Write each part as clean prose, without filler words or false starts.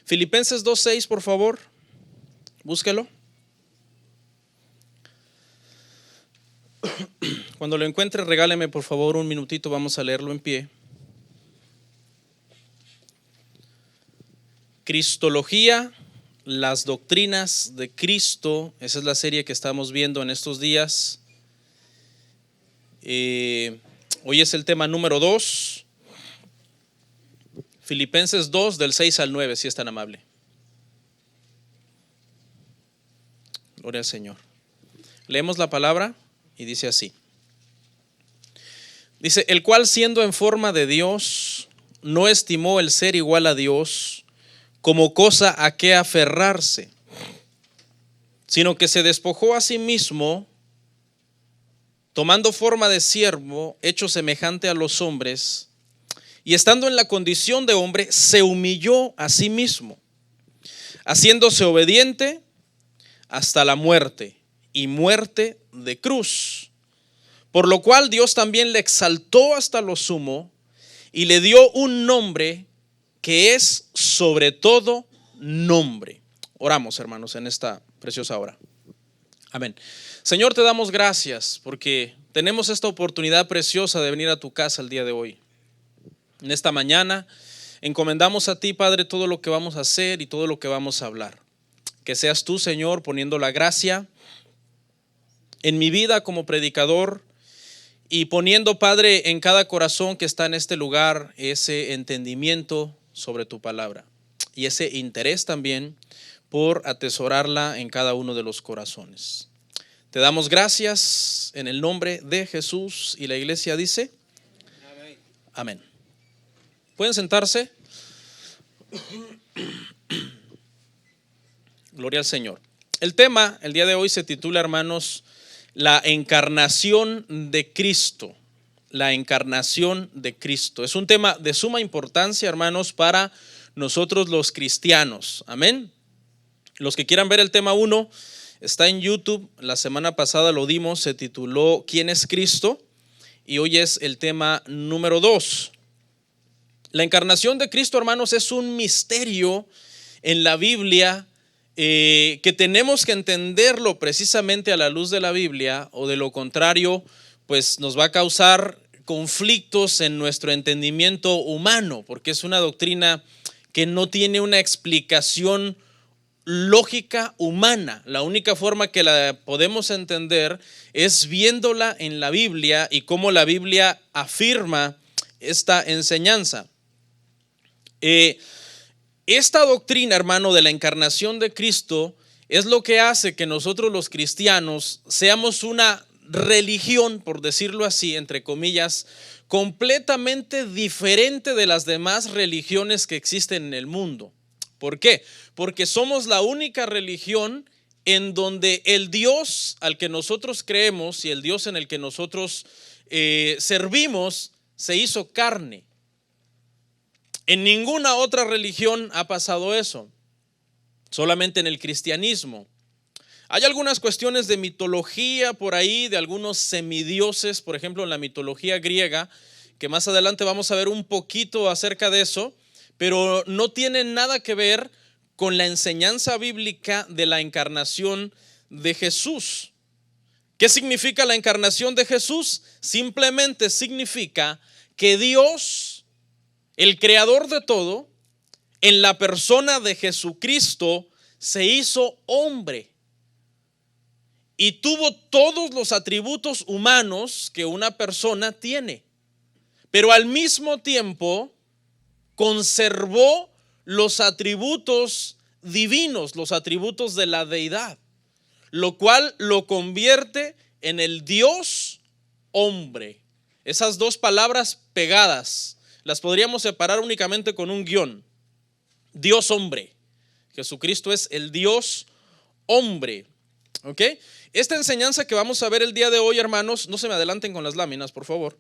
Filipenses 2:6, por favor, búsquelo. Cuando lo encuentre, regáleme por favor un minutito, vamos a leerlo en pie. Cristología, las doctrinas de Cristo, esa es la serie que estamos viendo en estos días. Hoy es el tema número 2, Filipenses 2 del 6 al 9, si es tan amable. Gloria al Señor. Leemos la palabra y dice así. Dice, el cual siendo en forma de Dios, no estimó el ser igual a Dios como cosa a que aferrarse, sino que se despojó a sí mismo, tomando forma de siervo, hecho semejante a los hombres, y estando en la condición de hombre, se humilló a sí mismo, haciéndose obediente hasta la muerte, y muerte de cruz. Por lo cual Dios también le exaltó hasta lo sumo, y le dio un nombre que es sobre todo nombre. Oramos, hermanos, en esta preciosa hora. Amén. Señor, te damos gracias porque tenemos esta oportunidad preciosa de venir a tu casa el día de hoy. En esta mañana encomendamos a ti, Padre, todo lo que vamos a hacer y todo lo que vamos a hablar. Que seas tú, Señor, poniendo la gracia en mi vida como predicador y poniendo, Padre, en cada corazón que está en este lugar ese entendimiento sobre tu palabra y ese interés también por atesorarla en cada uno de los corazones. Te damos gracias en el nombre de Jesús, y la iglesia dice amén. Amén. ¿Pueden sentarse? Gloria al Señor. El tema el día de hoy se titula, hermanos, la encarnación de Cristo. La encarnación de Cristo. Es un tema de suma importancia, hermanos, para nosotros los cristianos. Amén. Los que quieran ver el tema 1 está en YouTube. La semana pasada lo dimos, se tituló ¿Quién es Cristo? Y hoy es el tema número 2. La encarnación de Cristo, hermanos, es un misterio en la Biblia que tenemos que entenderlo precisamente a la luz de la Biblia, o de lo contrario, pues nos va a causar conflictos en nuestro entendimiento humano, porque es una doctrina que no tiene una explicación lógica humana. La única forma que la podemos entender es viéndola en la Biblia y cómo la Biblia afirma esta enseñanza. Esta doctrina, hermano, de la encarnación de Cristo es lo que hace que nosotros los cristianos seamos una religión, por decirlo así, entre comillas, completamente diferente de las demás religiones que existen en el mundo. ¿Por qué? Porque somos la única religión en donde el Dios al que nosotros creemos y el Dios en el que nosotros servimos se hizo carne. En ninguna otra religión ha pasado eso, solamente en el cristianismo. Hay algunas cuestiones de mitología por ahí, de algunos semidioses, por ejemplo en la mitología griega, que más adelante vamos a ver un poquito acerca de eso, pero no tienen nada que ver con la enseñanza bíblica de la encarnación de Jesús. ¿Qué significa la encarnación de Jesús? Simplemente significa que Dios, el creador de todo, en la persona de Jesucristo, se hizo hombre y tuvo todos los atributos humanos que una persona tiene, pero al mismo tiempo conservó los atributos divinos, los atributos de la deidad, lo cual lo convierte en el Dios hombre. Esas dos palabras pegadas las podríamos separar únicamente con un guión. Dios hombre. Jesucristo es el Dios hombre. ¿Ok? Esta enseñanza que vamos a ver el día de hoy, hermanos, no se me adelanten con las láminas, por favor,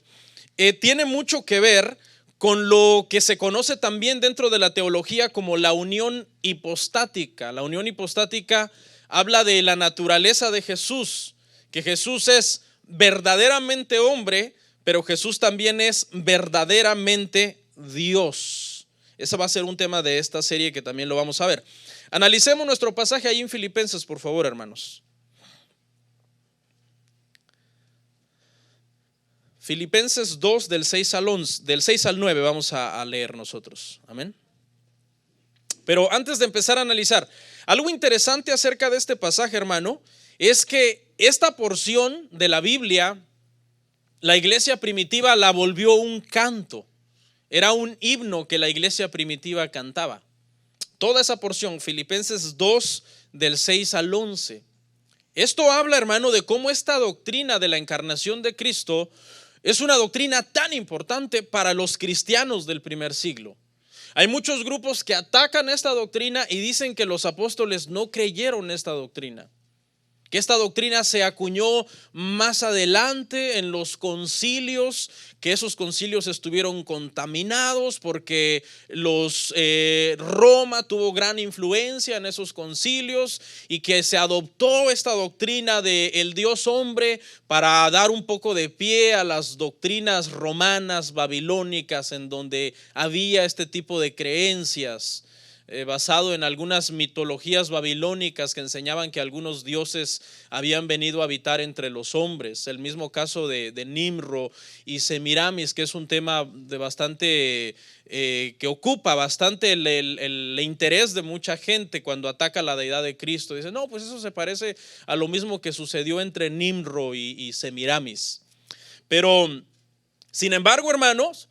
tiene mucho que ver con lo que se conoce también dentro de la teología como la unión hipostática. La unión hipostática habla de la naturaleza de Jesús, que Jesús es verdaderamente hombre, pero Jesús también es verdaderamente Dios. Ese va a ser un tema de esta serie que también lo vamos a ver. Analicemos nuestro pasaje ahí en Filipenses, por favor, hermanos. Filipenses 2 del 6 al 11, del 6 al 9 vamos a leer nosotros. Amén. Pero antes de empezar a analizar, algo interesante acerca de este pasaje, hermano, es que esta porción de la Biblia, la iglesia primitiva la volvió un canto. Era un himno que la iglesia primitiva cantaba. Toda esa porción, Filipenses 2 del 6 al 11. Esto habla, hermano, de cómo esta doctrina de la encarnación de Cristo es una doctrina tan importante para los cristianos del primer siglo. Hay muchos grupos que atacan esta doctrina y dicen que los apóstoles no creyeron esta doctrina, que esta doctrina se acuñó más adelante en los concilios, que esos concilios estuvieron contaminados porque Roma tuvo gran influencia en esos concilios y que se adoptó esta doctrina del Dios hombre para dar un poco de pie a las doctrinas romanas, babilónicas, en donde había este tipo de creencias. Basado en algunas mitologías babilónicas que enseñaban que algunos dioses habían venido a habitar entre los hombres. El mismo caso de Nimro y Semiramis, que es un tema de bastante que ocupa bastante el interés de mucha gente cuando ataca la deidad de Cristo. Dice, no, pues eso se parece a lo mismo que sucedió entre Nimro y Semiramis. Pero, sin embargo, hermanos,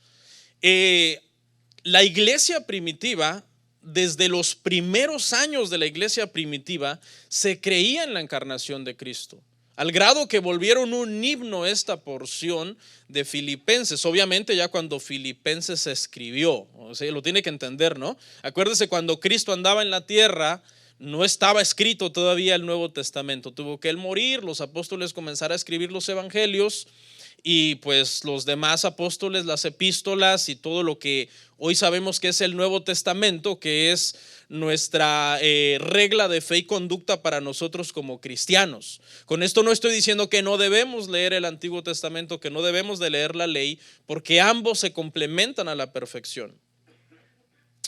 la iglesia primitiva, desde los primeros años de la iglesia primitiva, se creía en la encarnación de Cristo, al grado que volvieron un himno esta porción de Filipenses. Obviamente ya cuando Filipenses se escribió, o sea, lo tiene que entender, ¿no? Acuérdese, cuando Cristo andaba en la tierra, no estaba escrito todavía el Nuevo Testamento. Tuvo que él morir, los apóstoles comenzaron a escribir los evangelios, y pues los demás apóstoles, las epístolas y todo lo que hoy sabemos que es el Nuevo Testamento, que es nuestra regla de fe y conducta para nosotros como cristianos. Con esto no estoy diciendo que no debemos leer el Antiguo Testamento, que no debemos de leer la ley, porque ambos se complementan a la perfección.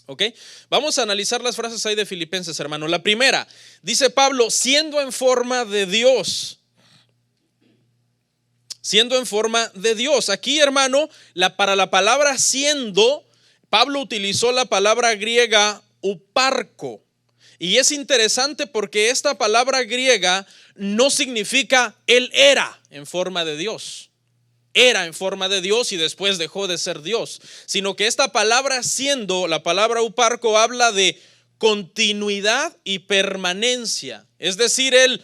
¿Ok? Vamos a analizar las frases ahí de Filipenses, hermano. La primera, dice Pablo, siendo en forma de Dios. Siendo en forma de Dios. Aquí, hermano, para la palabra siendo, Pablo utilizó la palabra griega uparco. Y es interesante porque esta palabra griega no significa él era en forma de Dios. Era en forma de Dios y después dejó de ser Dios. Sino que esta palabra siendo, la palabra uparco, habla de continuidad y permanencia. Es decir, él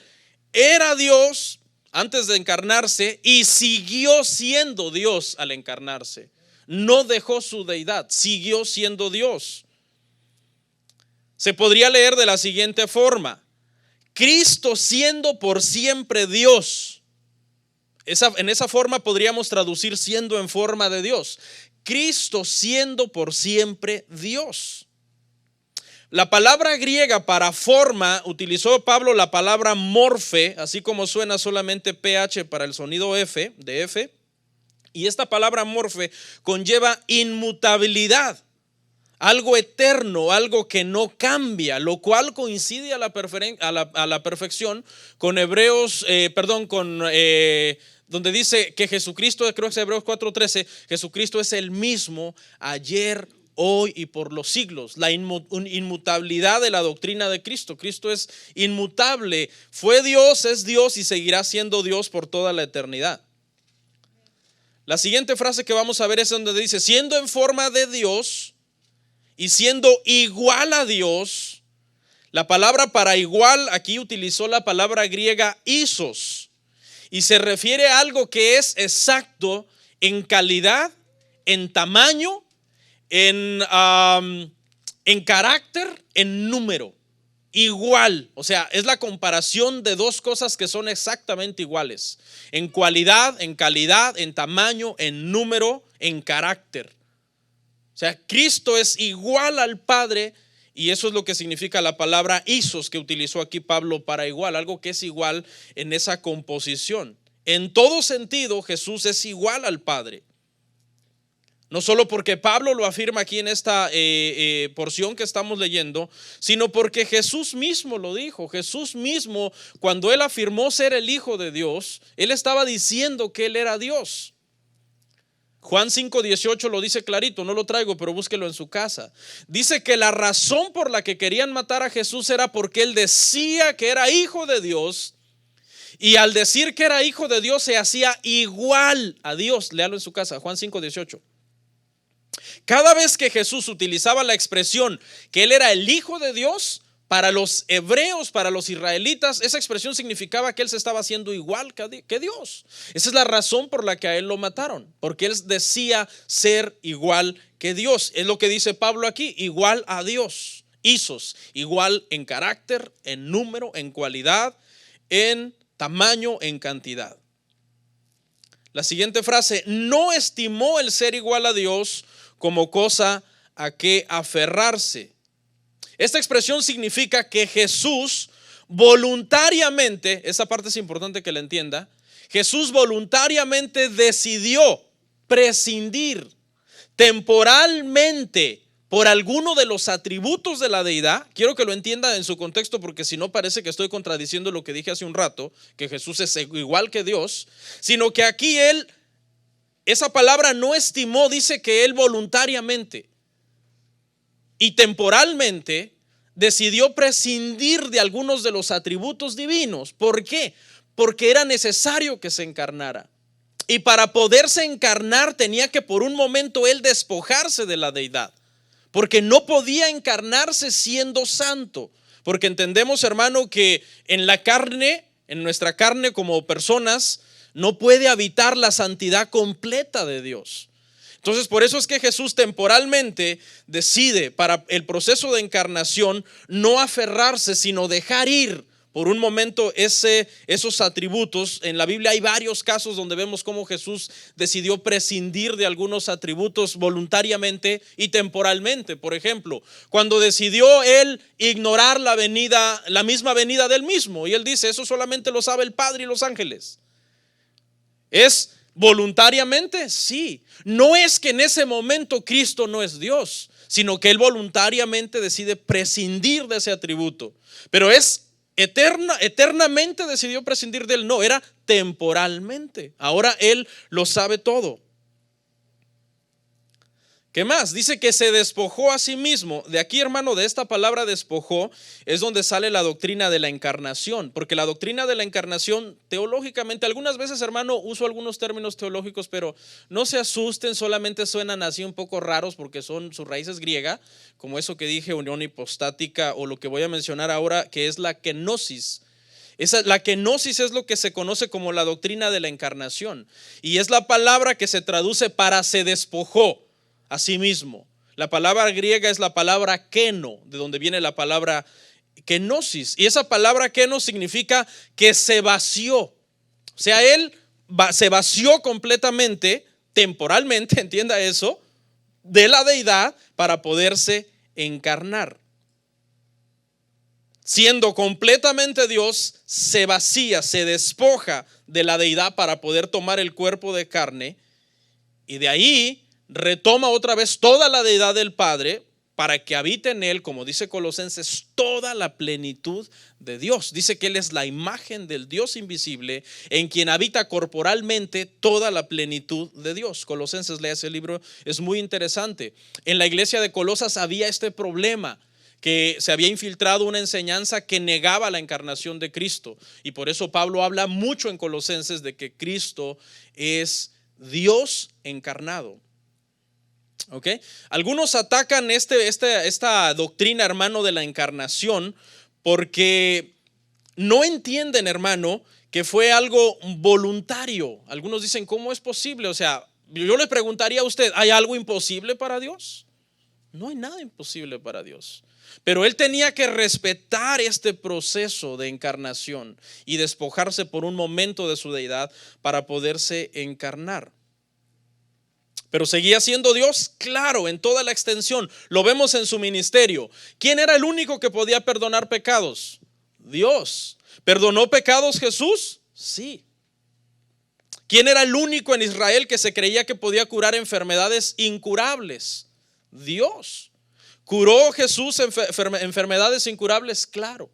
era Dios antes de encarnarse y siguió siendo Dios al encarnarse. No dejó su deidad, siguió siendo Dios. Se podría leer de la siguiente forma: Cristo siendo por siempre Dios. En esa forma podríamos traducir siendo en forma de Dios. Cristo siendo por siempre Dios. La palabra griega para forma, utilizó Pablo la palabra morfe, así como suena solamente PH para el sonido F, de F. Y esta palabra morfe conlleva inmutabilidad, algo eterno, algo que no cambia, lo cual coincide a la perfección con donde dice que Jesucristo, creo que es Hebreos 4:13, Jesucristo es el mismo ayer, hoy y por los siglos. La inmutabilidad de la doctrina de Cristo. Cristo es inmutable, fue Dios, es Dios y seguirá siendo Dios por toda la eternidad. La siguiente frase que vamos a ver es donde dice, siendo en forma de Dios y siendo igual a Dios. La palabra para igual aquí utilizó la palabra griega isos y se refiere a algo que es exacto en calidad, en tamaño, en carácter, en número. Igual, o sea, es la comparación de dos cosas que son exactamente iguales: en cualidad, en calidad, en tamaño, en número, en carácter. O sea, Cristo es igual al Padre, y eso es lo que significa la palabra isos que utilizó aquí Pablo para igual, algo que es igual en esa composición. En todo sentido, Jesús es igual al Padre. No solo porque Pablo lo afirma aquí en esta porción que estamos leyendo, sino porque Jesús mismo lo dijo. Jesús mismo, cuando él afirmó ser el Hijo de Dios, él estaba diciendo que él era Dios. Juan 5:18 lo dice clarito, no lo traigo, pero búsquelo en su casa. Dice que la razón por la que querían matar a Jesús era porque él decía que era Hijo de Dios. Y al decir que era Hijo de Dios se hacía igual a Dios. Léalo en su casa, Juan 5:18. Cada vez que Jesús utilizaba la expresión que él era el Hijo de Dios, para los hebreos, para los israelitas, esa expresión significaba que él se estaba haciendo igual que Dios. Esa es la razón por la que a él lo mataron, porque él decía ser igual que Dios. Es lo que dice Pablo aquí, igual a Dios. Isos, igual en carácter, en número, en cualidad, en tamaño, en cantidad. La siguiente frase, no estimó el ser igual a Dios como cosa a que aferrarse. Esta expresión significa que Jesús voluntariamente, esa parte es importante que la entienda, Jesús voluntariamente decidió prescindir temporalmente por alguno de los atributos de la deidad. Quiero que lo entienda en su contexto, porque si no parece que estoy contradiciendo lo que dije hace un rato, que Jesús es igual que Dios, sino que aquí él, esa palabra no estimó, dice que él voluntariamente y temporalmente decidió prescindir de algunos de los atributos divinos. ¿Por qué? Porque era necesario que se encarnara. Y para poderse encarnar tenía que por un momento él despojarse de la deidad, porque no podía encarnarse siendo santo. Porque entendemos, hermano, que en la carne, en nuestra carne como personas, no puede habitar la santidad completa de Dios. Entonces, por eso es que Jesús temporalmente decide para el proceso de encarnación no aferrarse, sino dejar ir por un momento esos atributos. En la Biblia hay varios casos donde vemos cómo Jesús decidió prescindir de algunos atributos voluntariamente y temporalmente. Por ejemplo, cuando decidió él ignorar la misma venida del mismo, y él dice, eso solamente lo sabe el Padre y los ángeles. ¿Es voluntariamente? Sí. No es que en ese momento Cristo no es Dios, sino que él voluntariamente decide prescindir de ese atributo. Pero es eternamente decidió prescindir de él. No, era temporalmente. Ahora él lo sabe todo. ¿Qué más? Dice que se despojó a sí mismo. De aquí, hermano, de esta palabra despojó es donde sale la doctrina de la encarnación. Porque la doctrina de la encarnación, teológicamente, algunas veces, hermano, uso algunos términos teológicos, pero no se asusten, solamente suenan así un poco raros porque son sus raíces griegas, como eso que dije, unión hipostática, o lo que voy a mencionar ahora, que es la kenosis. La kenosis es lo que se conoce como la doctrina de la encarnación. Y es la palabra que se traduce para se despojó a sí mismo. La palabra griega es la palabra keno, de donde viene la palabra kenosis. Y esa palabra keno significa que se vació. O sea, él se vació completamente, temporalmente, entienda eso, de la deidad para poderse encarnar. Siendo completamente Dios, se vacía, se despoja de la deidad para poder tomar el cuerpo de carne, y de ahí retoma otra vez toda la deidad del Padre para que habite en él, como dice Colosenses, toda la plenitud de Dios. Dice que él es la imagen del Dios invisible, en quien habita corporalmente toda la plenitud de Dios. Colosenses, lea ese libro, es muy interesante. En la iglesia de Colosas había este problema, que se había infiltrado una enseñanza que negaba la encarnación de Cristo, y por eso Pablo habla mucho en Colosenses de que Cristo es Dios encarnado. Okay. Algunos atacan esta doctrina, hermano, de la encarnación, porque no entienden, hermano, que fue algo voluntario. Algunos dicen, ¿cómo es posible? O sea, yo le preguntaría a usted, ¿hay algo imposible para Dios? No hay nada imposible para Dios. Pero él tenía que respetar este proceso de encarnación y despojarse por un momento de su deidad para poderse encarnar. Pero seguía siendo Dios, claro, en toda la extensión. Lo vemos en su ministerio. ¿Quién era el único que podía perdonar pecados? Dios. ¿Perdonó pecados Jesús? Sí. ¿Quién era el único en Israel que se creía que podía curar enfermedades incurables? Dios. ¿Curó Jesús enfermedades incurables? Claro.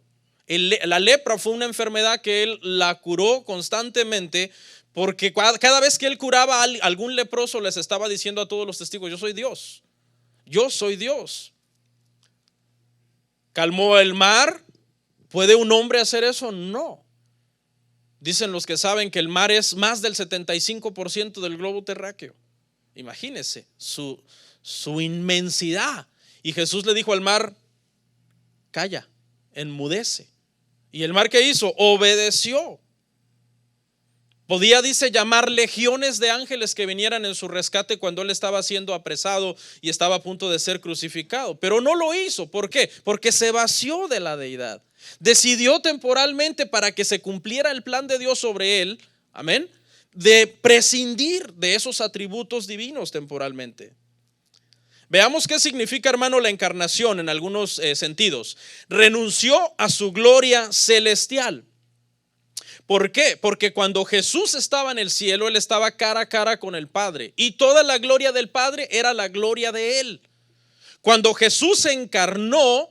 La lepra fue una enfermedad que él la curó constantemente, porque cada vez que él curaba a algún leproso les estaba diciendo a todos los testigos: yo soy Dios, yo soy Dios. ¿Calmó el mar? ¿Puede un hombre hacer eso? No. Dicen los que saben que el mar es más del 75% del globo terráqueo. Imagínense su inmensidad. Y Jesús le dijo al mar: calla, enmudece. ¿Y el mar qué hizo? Obedeció. Podía, dice, llamar legiones de ángeles que vinieran en su rescate cuando él estaba siendo apresado y estaba a punto de ser crucificado, pero no lo hizo. ¿Por qué? Porque se vació de la deidad. Decidió temporalmente, para que se cumpliera el plan de Dios sobre él, amén, de prescindir de esos atributos divinos temporalmente. Veamos qué significa, hermano, la encarnación en algunos sentidos. Renunció a su gloria celestial. ¿Por qué? Porque cuando Jesús estaba en el cielo, él estaba cara a cara con el Padre, y toda la gloria del Padre era la gloria de él. Cuando Jesús se encarnó,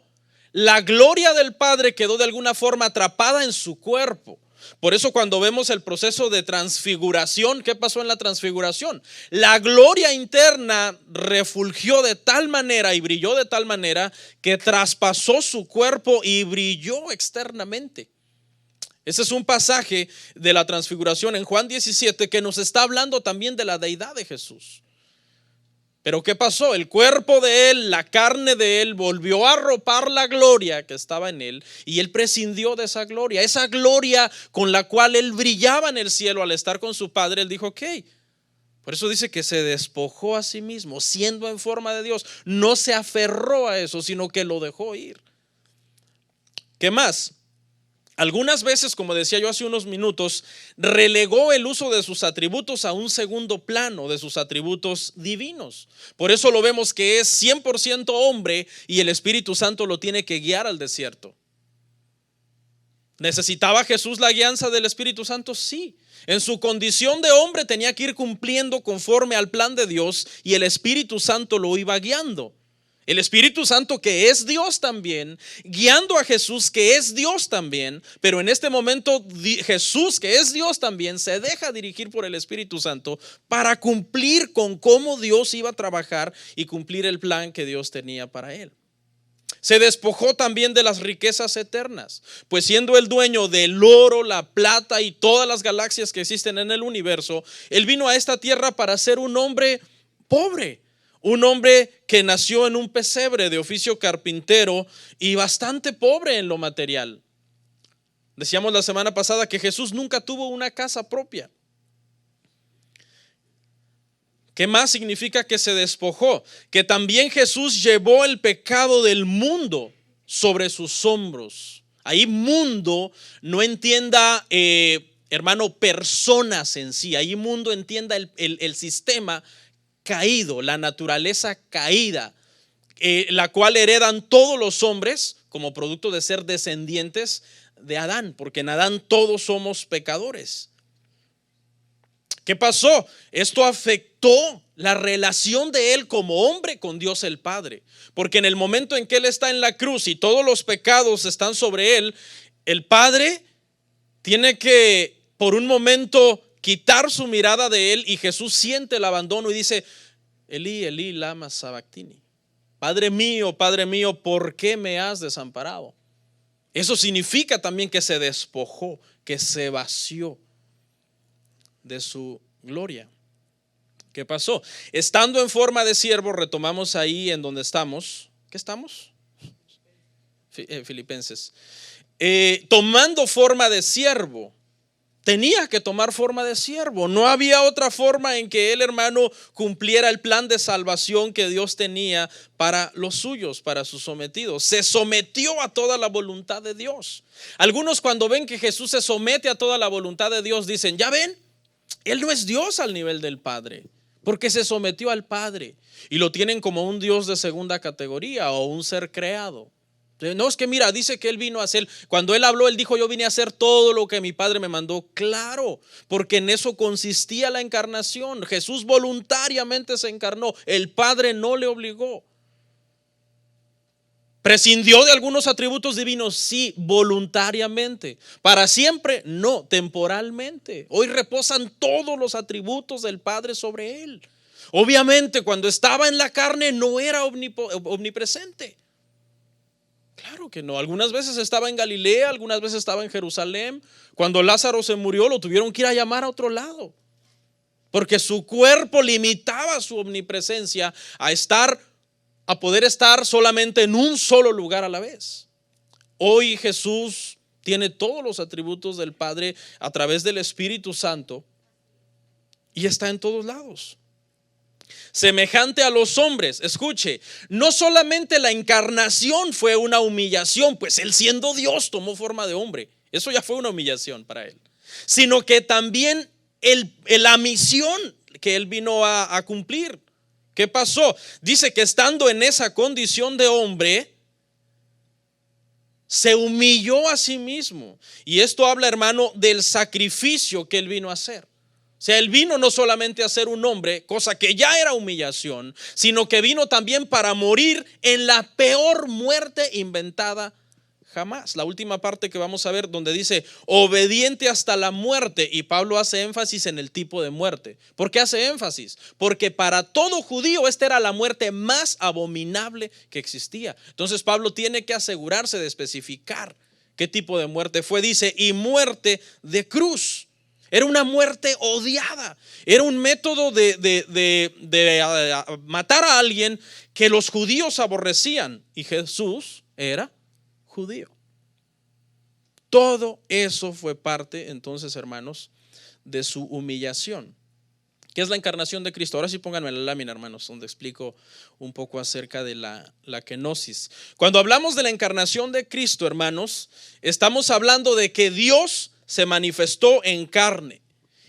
la gloria del Padre quedó de alguna forma atrapada en su cuerpo. Por eso cuando vemos el proceso de transfiguración, ¿qué pasó en la transfiguración? La gloria interna refulgió de tal manera y brilló de tal manera que traspasó su cuerpo y brilló externamente. Ese es un pasaje de la transfiguración en Juan 17 que nos está hablando también de la deidad de Jesús. Pero ¿qué pasó? El cuerpo de él, la carne de él, volvió a arropar la gloria que estaba en él, y él prescindió de esa gloria con la cual él brillaba en el cielo al estar con su Padre. Él dijo: ok. Por eso dice que se despojó a sí mismo, siendo en forma de Dios. No se aferró a eso, sino que lo dejó ir. ¿Qué más? Algunas veces, como decía yo hace unos minutos, relegó el uso de sus atributos a un segundo plano, de sus atributos divinos. Por eso lo vemos que es 100% hombre, y el Espíritu Santo lo tiene que guiar al desierto. ¿Necesitaba Jesús la guianza del Espíritu Santo? Sí. En su condición de hombre tenía que ir cumpliendo conforme al plan de Dios, y el Espíritu Santo lo iba guiando. El Espíritu Santo, que es Dios también, guiando a Jesús, que es Dios también. Pero en este momento Jesús, que es Dios también, se deja dirigir por el Espíritu Santo para cumplir con cómo Dios iba a trabajar y cumplir el plan que Dios tenía para él. Se despojó también de las riquezas eternas, pues siendo el dueño del oro, la plata y todas las galaxias que existen en el universo, él vino a esta tierra para ser un hombre pobre. Un hombre que nació en un pesebre, de oficio carpintero, y bastante pobre en lo material. Decíamos la semana pasada que Jesús nunca tuvo una casa propia. ¿Qué más significa que se despojó? Que también Jesús llevó el pecado del mundo sobre sus hombros. Ahí mundo no entienda, hermano, personas en sí. Ahí mundo entienda el sistema caído, la naturaleza caída, la cual heredan todos los hombres como producto de ser descendientes de Adán, porque en Adán todos somos pecadores. ¿Qué pasó? Esto afectó la relación de él como hombre con Dios el Padre, porque en el momento en que él está en la cruz y todos los pecados están sobre él, el Padre tiene que por un momento quitar su mirada de él, y Jesús siente el abandono y dice: Elí, Elí, lama sabactini. Padre mío, ¿por qué me has desamparado? Eso significa también que se despojó, que se vació de su gloria. ¿Qué pasó? Estando en forma de siervo, retomamos ahí en donde estamos. ¿Qué estamos? Filipenses. Tomando forma de siervo. Tenía que tomar forma de siervo. No había otra forma en que él, hermano, cumpliera el plan de salvación que Dios tenía para los suyos, para sus sometidos. Se sometió a toda la voluntad de Dios. Algunos, cuando ven que Jesús se somete a toda la voluntad de Dios, dicen: ya ven, él no es Dios al nivel del Padre, porque se sometió al Padre, y lo tienen como un Dios de segunda categoría o un ser creado. No, es que mira, dice que él vino a hacer, cuando él habló, él dijo, yo vine a hacer todo lo que mi Padre me mandó. Claro, porque en eso consistía la encarnación. Jesús voluntariamente se encarnó, el Padre no le obligó. ¿Prescindió de algunos atributos divinos? Sí, voluntariamente. ¿Para siempre? No, temporalmente. Hoy reposan todos los atributos del Padre sobre él. Obviamente, cuando estaba en la carne no era omnipresente. Claro que no. Algunas veces estaba en Galilea, algunas veces estaba en Jerusalén. Cuando Lázaro se murió, lo tuvieron que ir a llamar a otro lado, porque su cuerpo limitaba su omnipresencia a poder estar solamente en un solo lugar a la vez. Hoy Jesús tiene todos los atributos del Padre a través del Espíritu Santo y está en todos lados. Semejante a los hombres, escuche, no solamente la encarnación fue una humillación, pues él siendo Dios tomó forma de hombre, eso ya fue una humillación para él, sino que también la misión que él vino a cumplir. ¿Qué pasó? Dice que estando en esa condición de hombre, se humilló a sí mismo. Y esto habla, hermano, del sacrificio que él vino a hacer. O sea, él vino no solamente a ser un hombre, cosa que ya era humillación, sino que vino también para morir en la peor muerte inventada jamás. La última parte que vamos a ver, donde dice obediente hasta la muerte, y Pablo hace énfasis en el tipo de muerte. ¿Por qué hace énfasis? Porque para todo judío esta era la muerte más abominable que existía. Entonces Pablo tiene que asegurarse de especificar qué tipo de muerte fue. Dice, y muerte de cruz. Era una muerte odiada. Era un método de matar a alguien que los judíos aborrecían. Y Jesús era judío. Todo eso fue parte, entonces, hermanos, de su humillación. ¿Qué es la encarnación de Cristo? Ahora sí pónganme la lámina, hermanos, donde explico un poco acerca de la kenosis. Cuando hablamos de la encarnación de Cristo, hermanos, estamos hablando de que Dios se manifestó en carne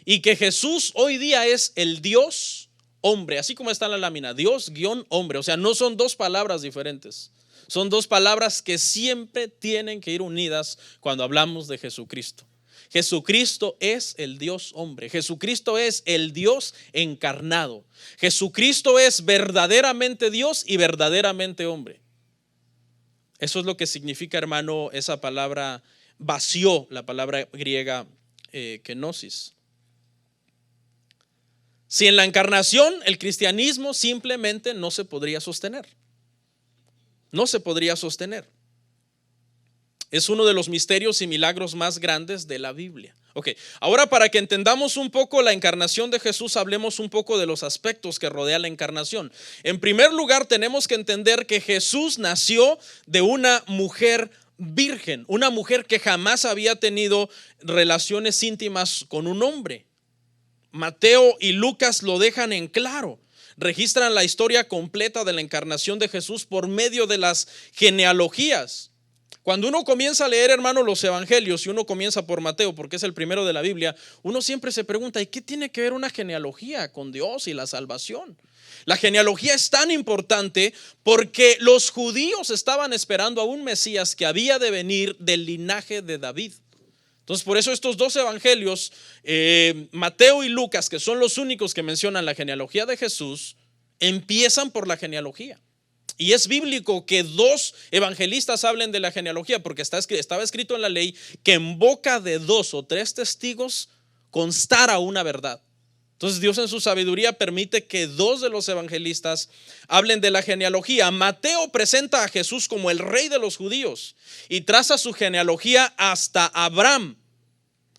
y que Jesús hoy día es el Dios hombre, así como está en la lámina, Dios-hombre. O sea, no son dos palabras diferentes, son dos palabras que siempre tienen que ir unidas cuando hablamos de Jesucristo. Jesucristo es el Dios hombre, Jesucristo es el Dios encarnado, Jesucristo es verdaderamente Dios y verdaderamente hombre. Eso es lo que significa, hermano, esa palabra vació, la palabra griega kenosis. Si en la encarnación el cristianismo simplemente no se podría sostener. No se podría sostener. Es uno de los misterios y milagros más grandes de la Biblia. Ok, ahora para que entendamos un poco la encarnación de Jesús, hablemos un poco de los aspectos que rodean la encarnación. En primer lugar, tenemos que entender que Jesús nació de una mujer virgen, una mujer que jamás había tenido relaciones íntimas con un hombre. Mateo y Lucas lo dejan en claro. Registran la historia completa de la encarnación de Jesús por medio de las genealogías. Cuando uno comienza a leer, hermano, los evangelios, y uno comienza por Mateo, porque es el primero de la Biblia, uno siempre se pregunta, ¿y qué tiene que ver una genealogía con Dios y la salvación? La genealogía es tan importante porque los judíos estaban esperando a un Mesías que había de venir del linaje de David. Entonces, por eso estos dos evangelios, Mateo y Lucas, que son los únicos que mencionan la genealogía de Jesús, empiezan por la genealogía. Y es bíblico que dos evangelistas hablen de la genealogía, porque estaba escrito en la ley que en boca de 2 o 3 testigos constara una verdad. Entonces Dios en su sabiduría permite que 2 de los evangelistas hablen de la genealogía. Mateo presenta a Jesús como el rey de los judíos y traza su genealogía hasta Abraham.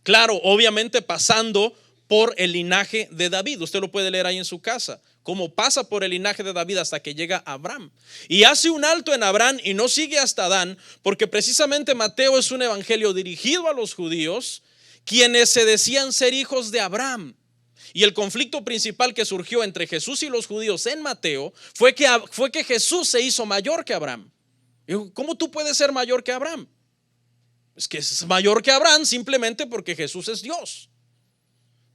Claro, obviamente pasando por el linaje de David. Usted lo puede leer ahí en su casa, cómo pasa por el linaje de David hasta que llega a Abraham. Y hace un alto en Abraham y no sigue hasta Adán, porque precisamente Mateo es un evangelio dirigido a los judíos, quienes se decían ser hijos de Abraham. Y el conflicto principal que surgió entre Jesús y los judíos en Mateo fue que Jesús se hizo mayor que Abraham. ¿Cómo tú puedes ser mayor que Abraham? Es que es mayor que Abraham simplemente porque Jesús es Dios.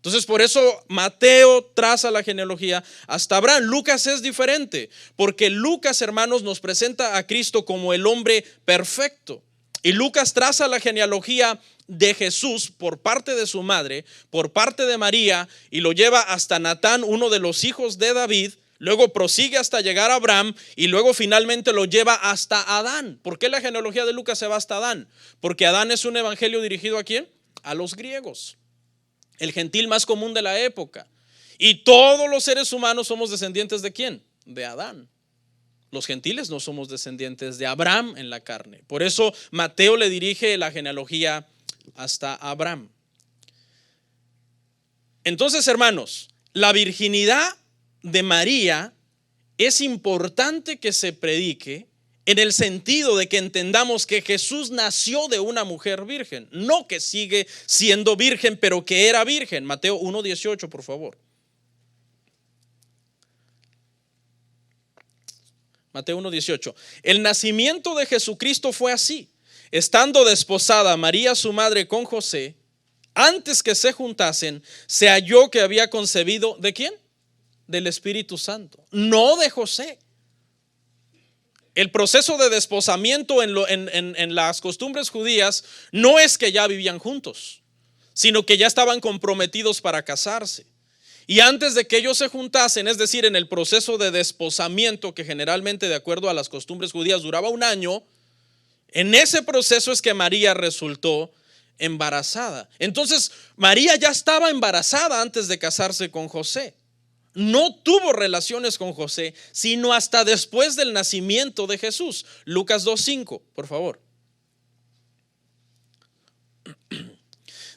Entonces por eso Mateo traza la genealogía hasta Abraham. Lucas es diferente, porque Lucas, hermanos, nos presenta a Cristo como el hombre perfecto. Y Lucas traza la genealogía de Jesús por parte de su madre, por parte de María, y lo lleva hasta Natán, uno de los hijos de David. Luego prosigue hasta llegar a Abraham y luego finalmente lo lleva hasta Adán. ¿Por qué la genealogía de Lucas se va hasta Adán? Porque Adán es un evangelio dirigido ¿a quién? A los griegos, el gentil más común de la época. Y todos los seres humanos somos descendientes ¿de quién? De Adán. Los gentiles no somos descendientes de Abraham en la carne. Por eso Mateo le dirige la genealogía hasta Abraham. Entonces, hermanos, la virginidad de María es importante que se predique en el sentido de que entendamos que Jesús nació de una mujer virgen, no que sigue siendo virgen, pero que era virgen. Mateo 1:18, por favor. Mateo 1:18. El nacimiento de Jesucristo fue así: estando desposada María su madre con José, antes que se juntasen, se halló que había concebido ¿de quién? Del Espíritu Santo, no de José. El proceso de desposamiento en las costumbres judías no es que ya vivían juntos, sino que ya estaban comprometidos para casarse. Y antes de que ellos se juntasen, es decir, en el proceso de desposamiento, que generalmente de acuerdo a las costumbres judías duraba 1 año, en ese proceso es que María resultó embarazada. Entonces María ya estaba embarazada antes de casarse con José. No tuvo relaciones con José, sino hasta después del nacimiento de Jesús. Lucas 2:5, por favor.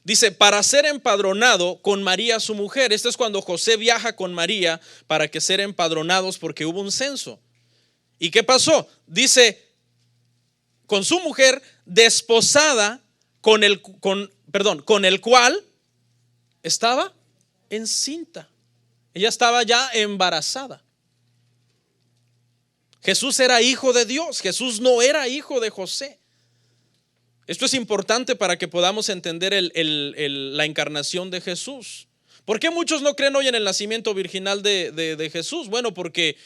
Dice, para ser empadronado con María su mujer. Esto es cuando José viaja con María para que ser empadronados porque hubo un censo. ¿Y qué pasó? Dice, con su mujer desposada con el cual estaba encinta. Ella estaba ya embarazada. Jesús era hijo de Dios. Jesús no era hijo de José. Esto es importante para que podamos entender la encarnación de Jesús. ¿Por qué muchos no creen hoy en el nacimiento virginal de Jesús? Bueno, porque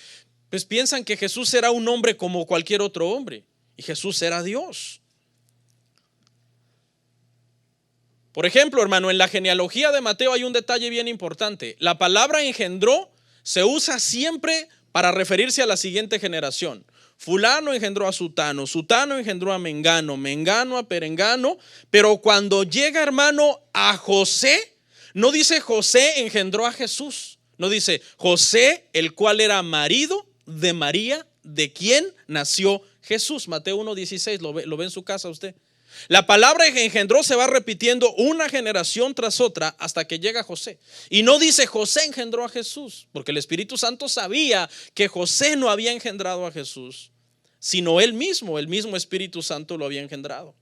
pues piensan que Jesús era un hombre como cualquier otro hombre y Jesús era Dios. Por ejemplo, hermano, en la genealogía de Mateo hay un detalle bien importante. La palabra engendró se usa siempre para referirse a la siguiente generación. Fulano engendró a sutano, sutano engendró a mengano, mengano a perengano. Pero cuando llega, hermano, a José, no dice José engendró a Jesús. No dice José, el cual era marido de María, de quien nació Jesús. Mateo 1:16, lo ve en su casa usted. La palabra engendró se va repitiendo una generación tras otra hasta que llega José. Y no dice José engendró a Jesús, porque el Espíritu Santo sabía que José no había engendrado a Jesús, sino el mismo Espíritu Santo lo había engendrado.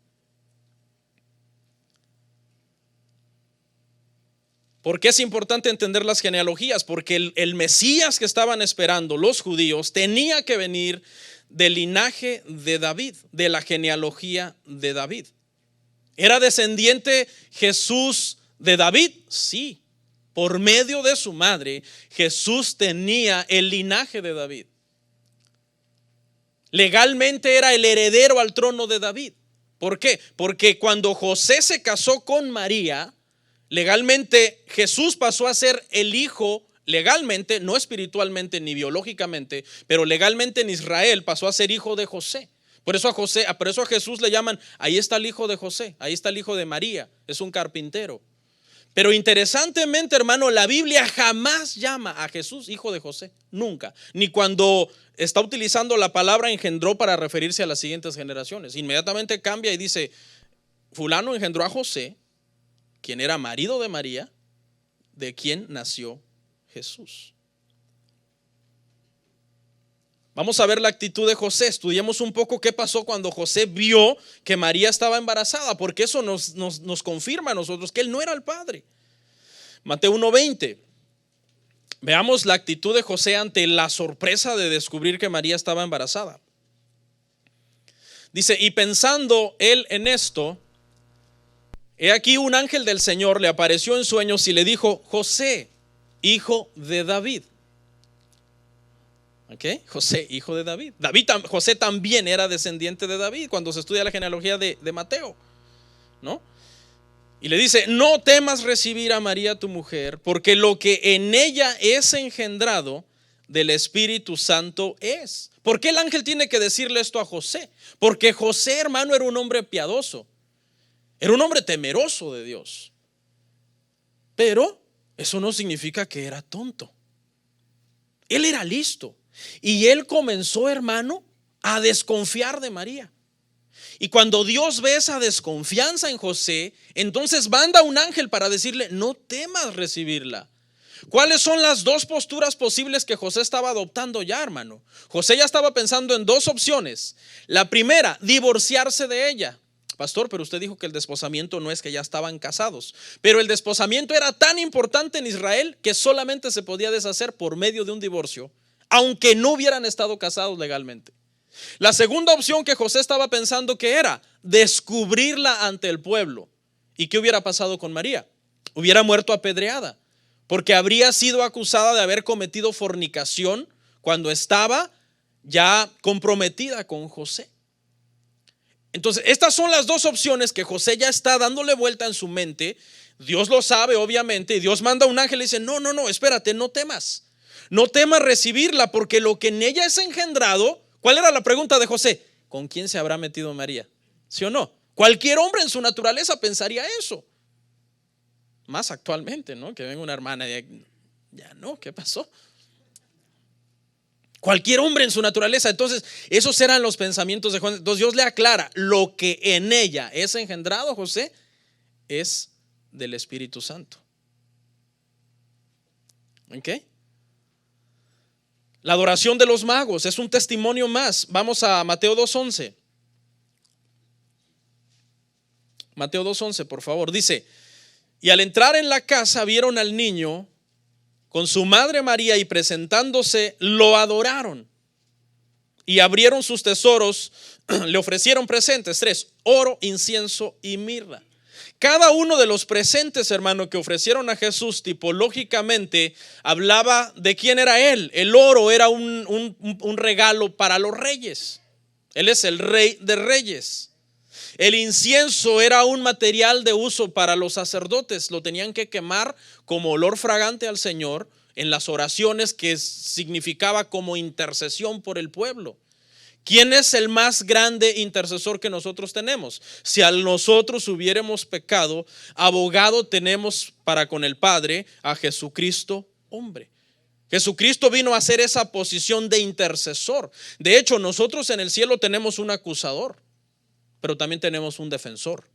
¿Por qué es importante entender las genealogías? Porque el Mesías que estaban esperando los judíos tenía que venir del linaje de David, de la genealogía de David. ¿Era descendiente Jesús de David? Sí, por medio de su madre, Jesús tenía el linaje de David. Legalmente era el heredero al trono de David. ¿Por qué? Porque cuando José se casó con María, legalmente Jesús pasó a ser el hijo. Legalmente, no espiritualmente ni biológicamente, pero legalmente en Israel pasó a ser hijo de José. Por eso a Jesús le llaman, ahí está el hijo de José, ahí está el hijo de María, es un carpintero. Pero interesantemente, hermano, la Biblia jamás llama a Jesús hijo de José, nunca. Ni cuando está utilizando la palabra engendró para referirse a las siguientes generaciones. Inmediatamente cambia y dice, fulano engendró a José, quien era marido de María, de quien nació Jesús. Vamos a ver la actitud de José. Estudiemos un poco qué pasó cuando José vio que María estaba embarazada, porque eso nos confirma a nosotros que él no era el padre. Mateo 1:20. Veamos la actitud de José ante la sorpresa de descubrir que María estaba embarazada. Dice, y pensando él en esto, He aquí un ángel del Señor le apareció en sueños y le dijo: José, hijo de David. ¿Ok? José, hijo de David. José también era descendiente de David cuando se estudia la genealogía de Mateo, ¿no? Y le dice: no temas recibir a María tu mujer, porque lo que en ella es engendrado del Espíritu Santo es. ¿Por qué el ángel tiene que decirle esto a José? Porque José, hermano, era un hombre piadoso, era un hombre temeroso de Dios. Pero eso no significa que era tonto. Él era listo. Y él comenzó, hermano, a desconfiar de María. Y cuando Dios ve esa desconfianza en José, entonces manda un ángel para decirle: no temas recibirla. ¿Cuáles son las dos posturas posibles que José estaba adoptando ya, hermano? José ya estaba pensando en dos opciones. La primera, divorciarse de ella. Pastor, pero usted dijo que el desposamiento no es que ya estaban casados. Pero el desposamiento era tan importante en Israel que solamente se podía deshacer por medio de un divorcio, aunque no hubieran estado casados legalmente. La segunda opción que José estaba pensando que era descubrirla ante el pueblo. ¿Y qué hubiera pasado con María? Hubiera muerto apedreada, porque habría sido acusada de haber cometido fornicación cuando estaba ya comprometida con José. Entonces, estas son las dos opciones que José ya está dándole vuelta en su mente. Dios lo sabe, obviamente, y Dios manda a un ángel y dice: no, espérate, no temas. No temas recibirla, porque lo que en ella es engendrado. ¿Cuál era la pregunta de José? ¿Con quién se habrá metido María? ¿Sí o no? Cualquier hombre en su naturaleza pensaría eso. Más actualmente, ¿no? Que venga una hermana y ya no, ¿qué pasó? Cualquier hombre en su naturaleza. Entonces, esos eran los pensamientos de Juan. Entonces Dios le aclara: lo que en ella es engendrado, José, es del Espíritu Santo. ¿Ok? La adoración de los magos es un testimonio más. Vamos a Mateo 2:11. Mateo 2:11, por favor. Dice: y al entrar en la casa vieron al niño con su madre María, y presentándose lo adoraron. Y abrieron sus tesoros, le ofrecieron presentes: 3, oro, incienso y mirra. Cada uno de los presentes, hermano, que ofrecieron a Jesús tipológicamente hablaba de quién era él. El oro era un regalo para los reyes. Él es el rey de reyes. El incienso era un material de uso para los sacerdotes. Lo tenían que quemar como olor fragante al Señor en las oraciones, que significaba como intercesión por el pueblo. ¿Quién es el más grande intercesor que nosotros tenemos? Si a nosotros hubiéramos pecado, abogado tenemos para con el Padre, a Jesucristo hombre. Jesucristo vino a hacer esa posición de intercesor. De hecho, nosotros en el cielo tenemos un acusador, pero también tenemos un defensor.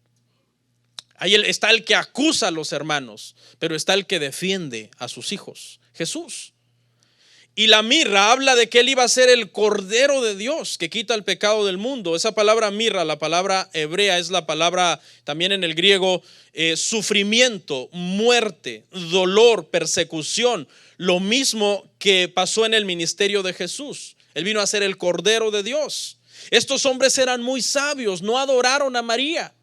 Ahí está el que acusa a los hermanos, pero está el que defiende a sus hijos, Jesús. Y la mirra habla de que él iba a ser el Cordero de Dios que quita el pecado del mundo. Esa palabra mirra, la palabra hebrea, es la palabra también en el griego sufrimiento, muerte, dolor, persecución. Lo mismo que pasó en el ministerio de Jesús. Él vino a ser el Cordero de Dios. Estos hombres eran muy sabios, no adoraron a María,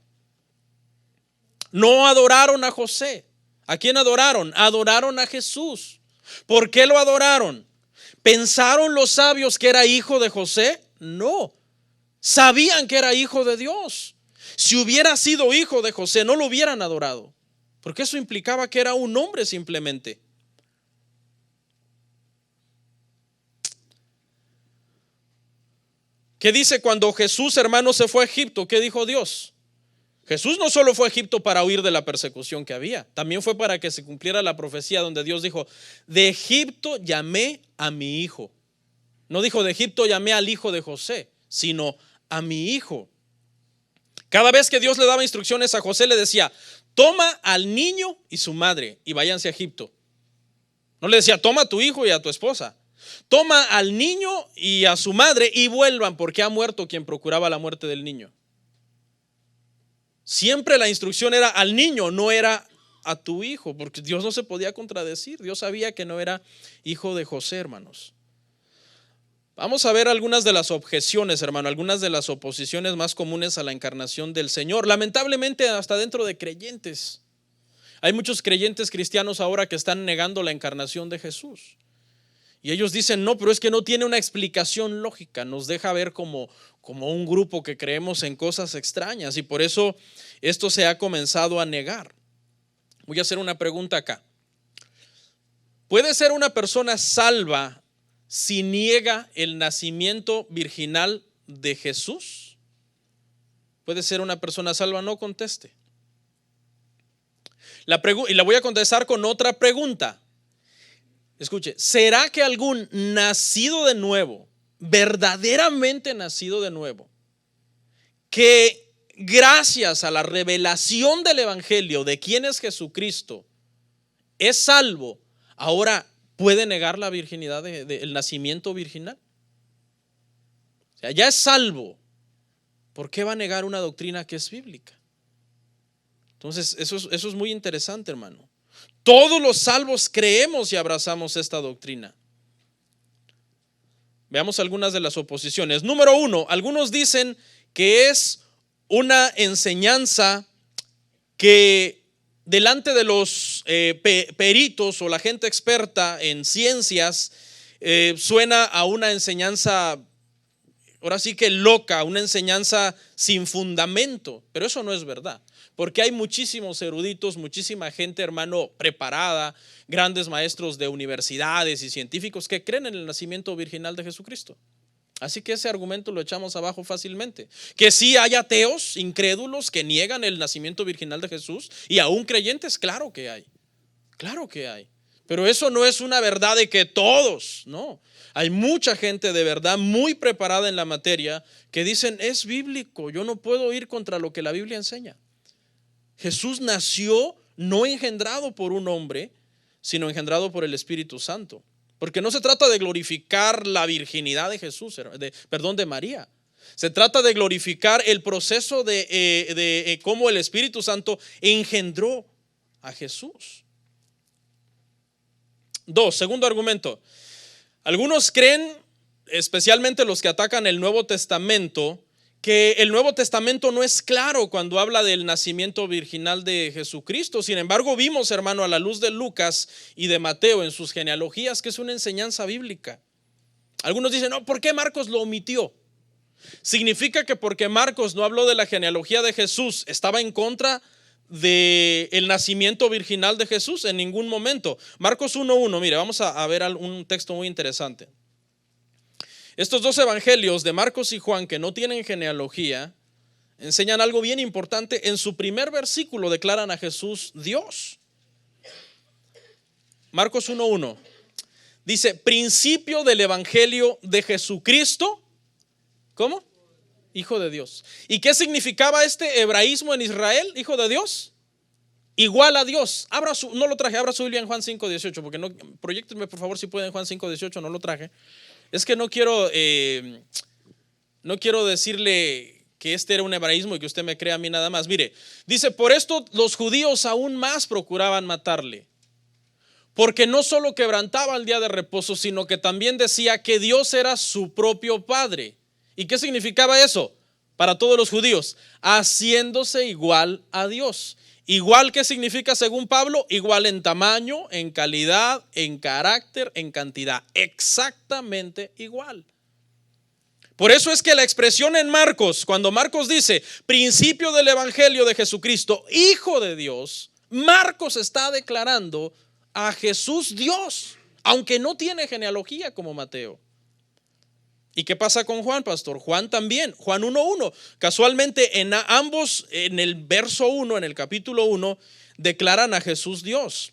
no adoraron a José. ¿A quién adoraron? Adoraron a Jesús. ¿Por qué lo adoraron? ¿Pensaron los sabios que era hijo de José? No, sabían que era hijo de Dios. Si hubiera sido hijo de José, no lo hubieran adorado, porque eso implicaba que era un hombre simplemente. ¿Qué dice cuando Jesús, hermano, se fue a Egipto? ¿Qué dijo Dios? Jesús no solo fue a Egipto para huir de la persecución que había, también fue para que se cumpliera la profecía donde Dios dijo: de Egipto llamé a mi hijo. No dijo: de Egipto llamé al hijo de José, sino a mi hijo. Cada vez que Dios le daba instrucciones a José, le decía: toma al niño y su madre y váyanse a Egipto. No le decía: toma a tu hijo y a tu esposa. Toma al niño y a su madre y vuelvan, porque ha muerto quien procuraba la muerte del niño. Siempre la instrucción era al niño, no era a tu hijo, porque Dios no se podía contradecir. Dios sabía que no era hijo de José, hermanos. Vamos a ver algunas de las objeciones, hermano, algunas de las oposiciones más comunes a la encarnación del Señor. Lamentablemente, hasta dentro de creyentes. Hay muchos creyentes cristianos ahora que están negando la encarnación de Jesús. Y ellos dicen, no, pero es que no tiene una explicación lógica. Nos deja ver como un grupo que creemos en cosas extrañas. Y por eso esto se ha comenzado a negar. Voy a hacer una pregunta acá. ¿Puede ser una persona salva si niega el nacimiento virginal de Jesús? ¿Puede ser una persona salva? No conteste. Y la voy a contestar con otra pregunta. Escuche, ¿será que algún nacido de nuevo, verdaderamente nacido de nuevo, que gracias a la revelación del Evangelio de quién es Jesucristo, es salvo, ahora puede negar la virginidad el nacimiento virginal? O sea, ya es salvo, ¿por qué va a negar una doctrina que es bíblica? Entonces, eso es muy interesante, hermano. Todos los salvos creemos y abrazamos esta doctrina. Veamos algunas de las oposiciones. Número 1, algunos dicen que es una enseñanza que delante de los peritos o la gente experta en ciencias suena a una enseñanza, ahora sí que loca, una enseñanza sin fundamento, pero eso no es verdad. Porque hay muchísimos eruditos, muchísima gente, hermano, preparada, grandes maestros de universidades y científicos que creen en el nacimiento virginal de Jesucristo. Así que ese argumento lo echamos abajo fácilmente. Que sí hay ateos, incrédulos que niegan el nacimiento virginal de Jesús y aún creyentes, claro que hay. Claro que hay. Pero eso no es una verdad de que todos, no. Hay mucha gente de verdad muy preparada en la materia que dicen, es bíblico, yo no puedo ir contra lo que la Biblia enseña. Jesús nació no engendrado por un hombre, sino engendrado por el Espíritu Santo. Porque no se trata de glorificar la virginidad de Jesús, de María. Se trata de glorificar el proceso de cómo el Espíritu Santo engendró a Jesús. 2, segundo argumento. Algunos creen, especialmente los que atacan el Nuevo Testamento, que el Nuevo Testamento no es claro cuando habla del nacimiento virginal de Jesucristo. Sin embargo, vimos, hermano, a la luz de Lucas y de Mateo en sus genealogías que es una enseñanza bíblica. Algunos dicen, no, ¿por qué Marcos lo omitió? ¿Significa que porque Marcos no habló de la genealogía de Jesús estaba en contra del nacimiento virginal de Jesús? En ningún momento. Marcos 1:1, mire, vamos a ver un texto muy interesante. Estos dos evangelios de Marcos y Juan, que no tienen genealogía, enseñan algo bien importante. En su primer versículo declaran a Jesús Dios. Marcos 1:1 dice, principio del evangelio de Jesucristo, ¿cómo? Hijo de Dios. ¿Y qué significaba este hebraísmo en Israel? Hijo de Dios, igual a Dios. Abra su Biblia en Juan 5:18, porque no, proyéctenme por favor si pueden Juan 5:18, no lo traje. Es que no quiero decirle que este era un hebraísmo y que usted me crea a mí nada más. Mire, dice, por esto los judíos aún más procuraban matarle, porque no solo quebrantaba el día de reposo, sino que también decía que Dios era su propio Padre. ¿Y qué significaba eso para todos los judíos? Haciéndose igual a Dios. Igual, ¿qué significa según Pablo? Igual en tamaño, en calidad, en carácter, en cantidad. Exactamente igual. Por eso es que la expresión en Marcos, cuando Marcos dice principio del evangelio de Jesucristo, Hijo de Dios, Marcos está declarando a Jesús Dios, aunque no tiene genealogía como Mateo. ¿Y qué pasa con Juan, pastor? Juan también, Juan 1:1. Casualmente en ambos, en el verso 1, en el capítulo 1, declaran a Jesús Dios.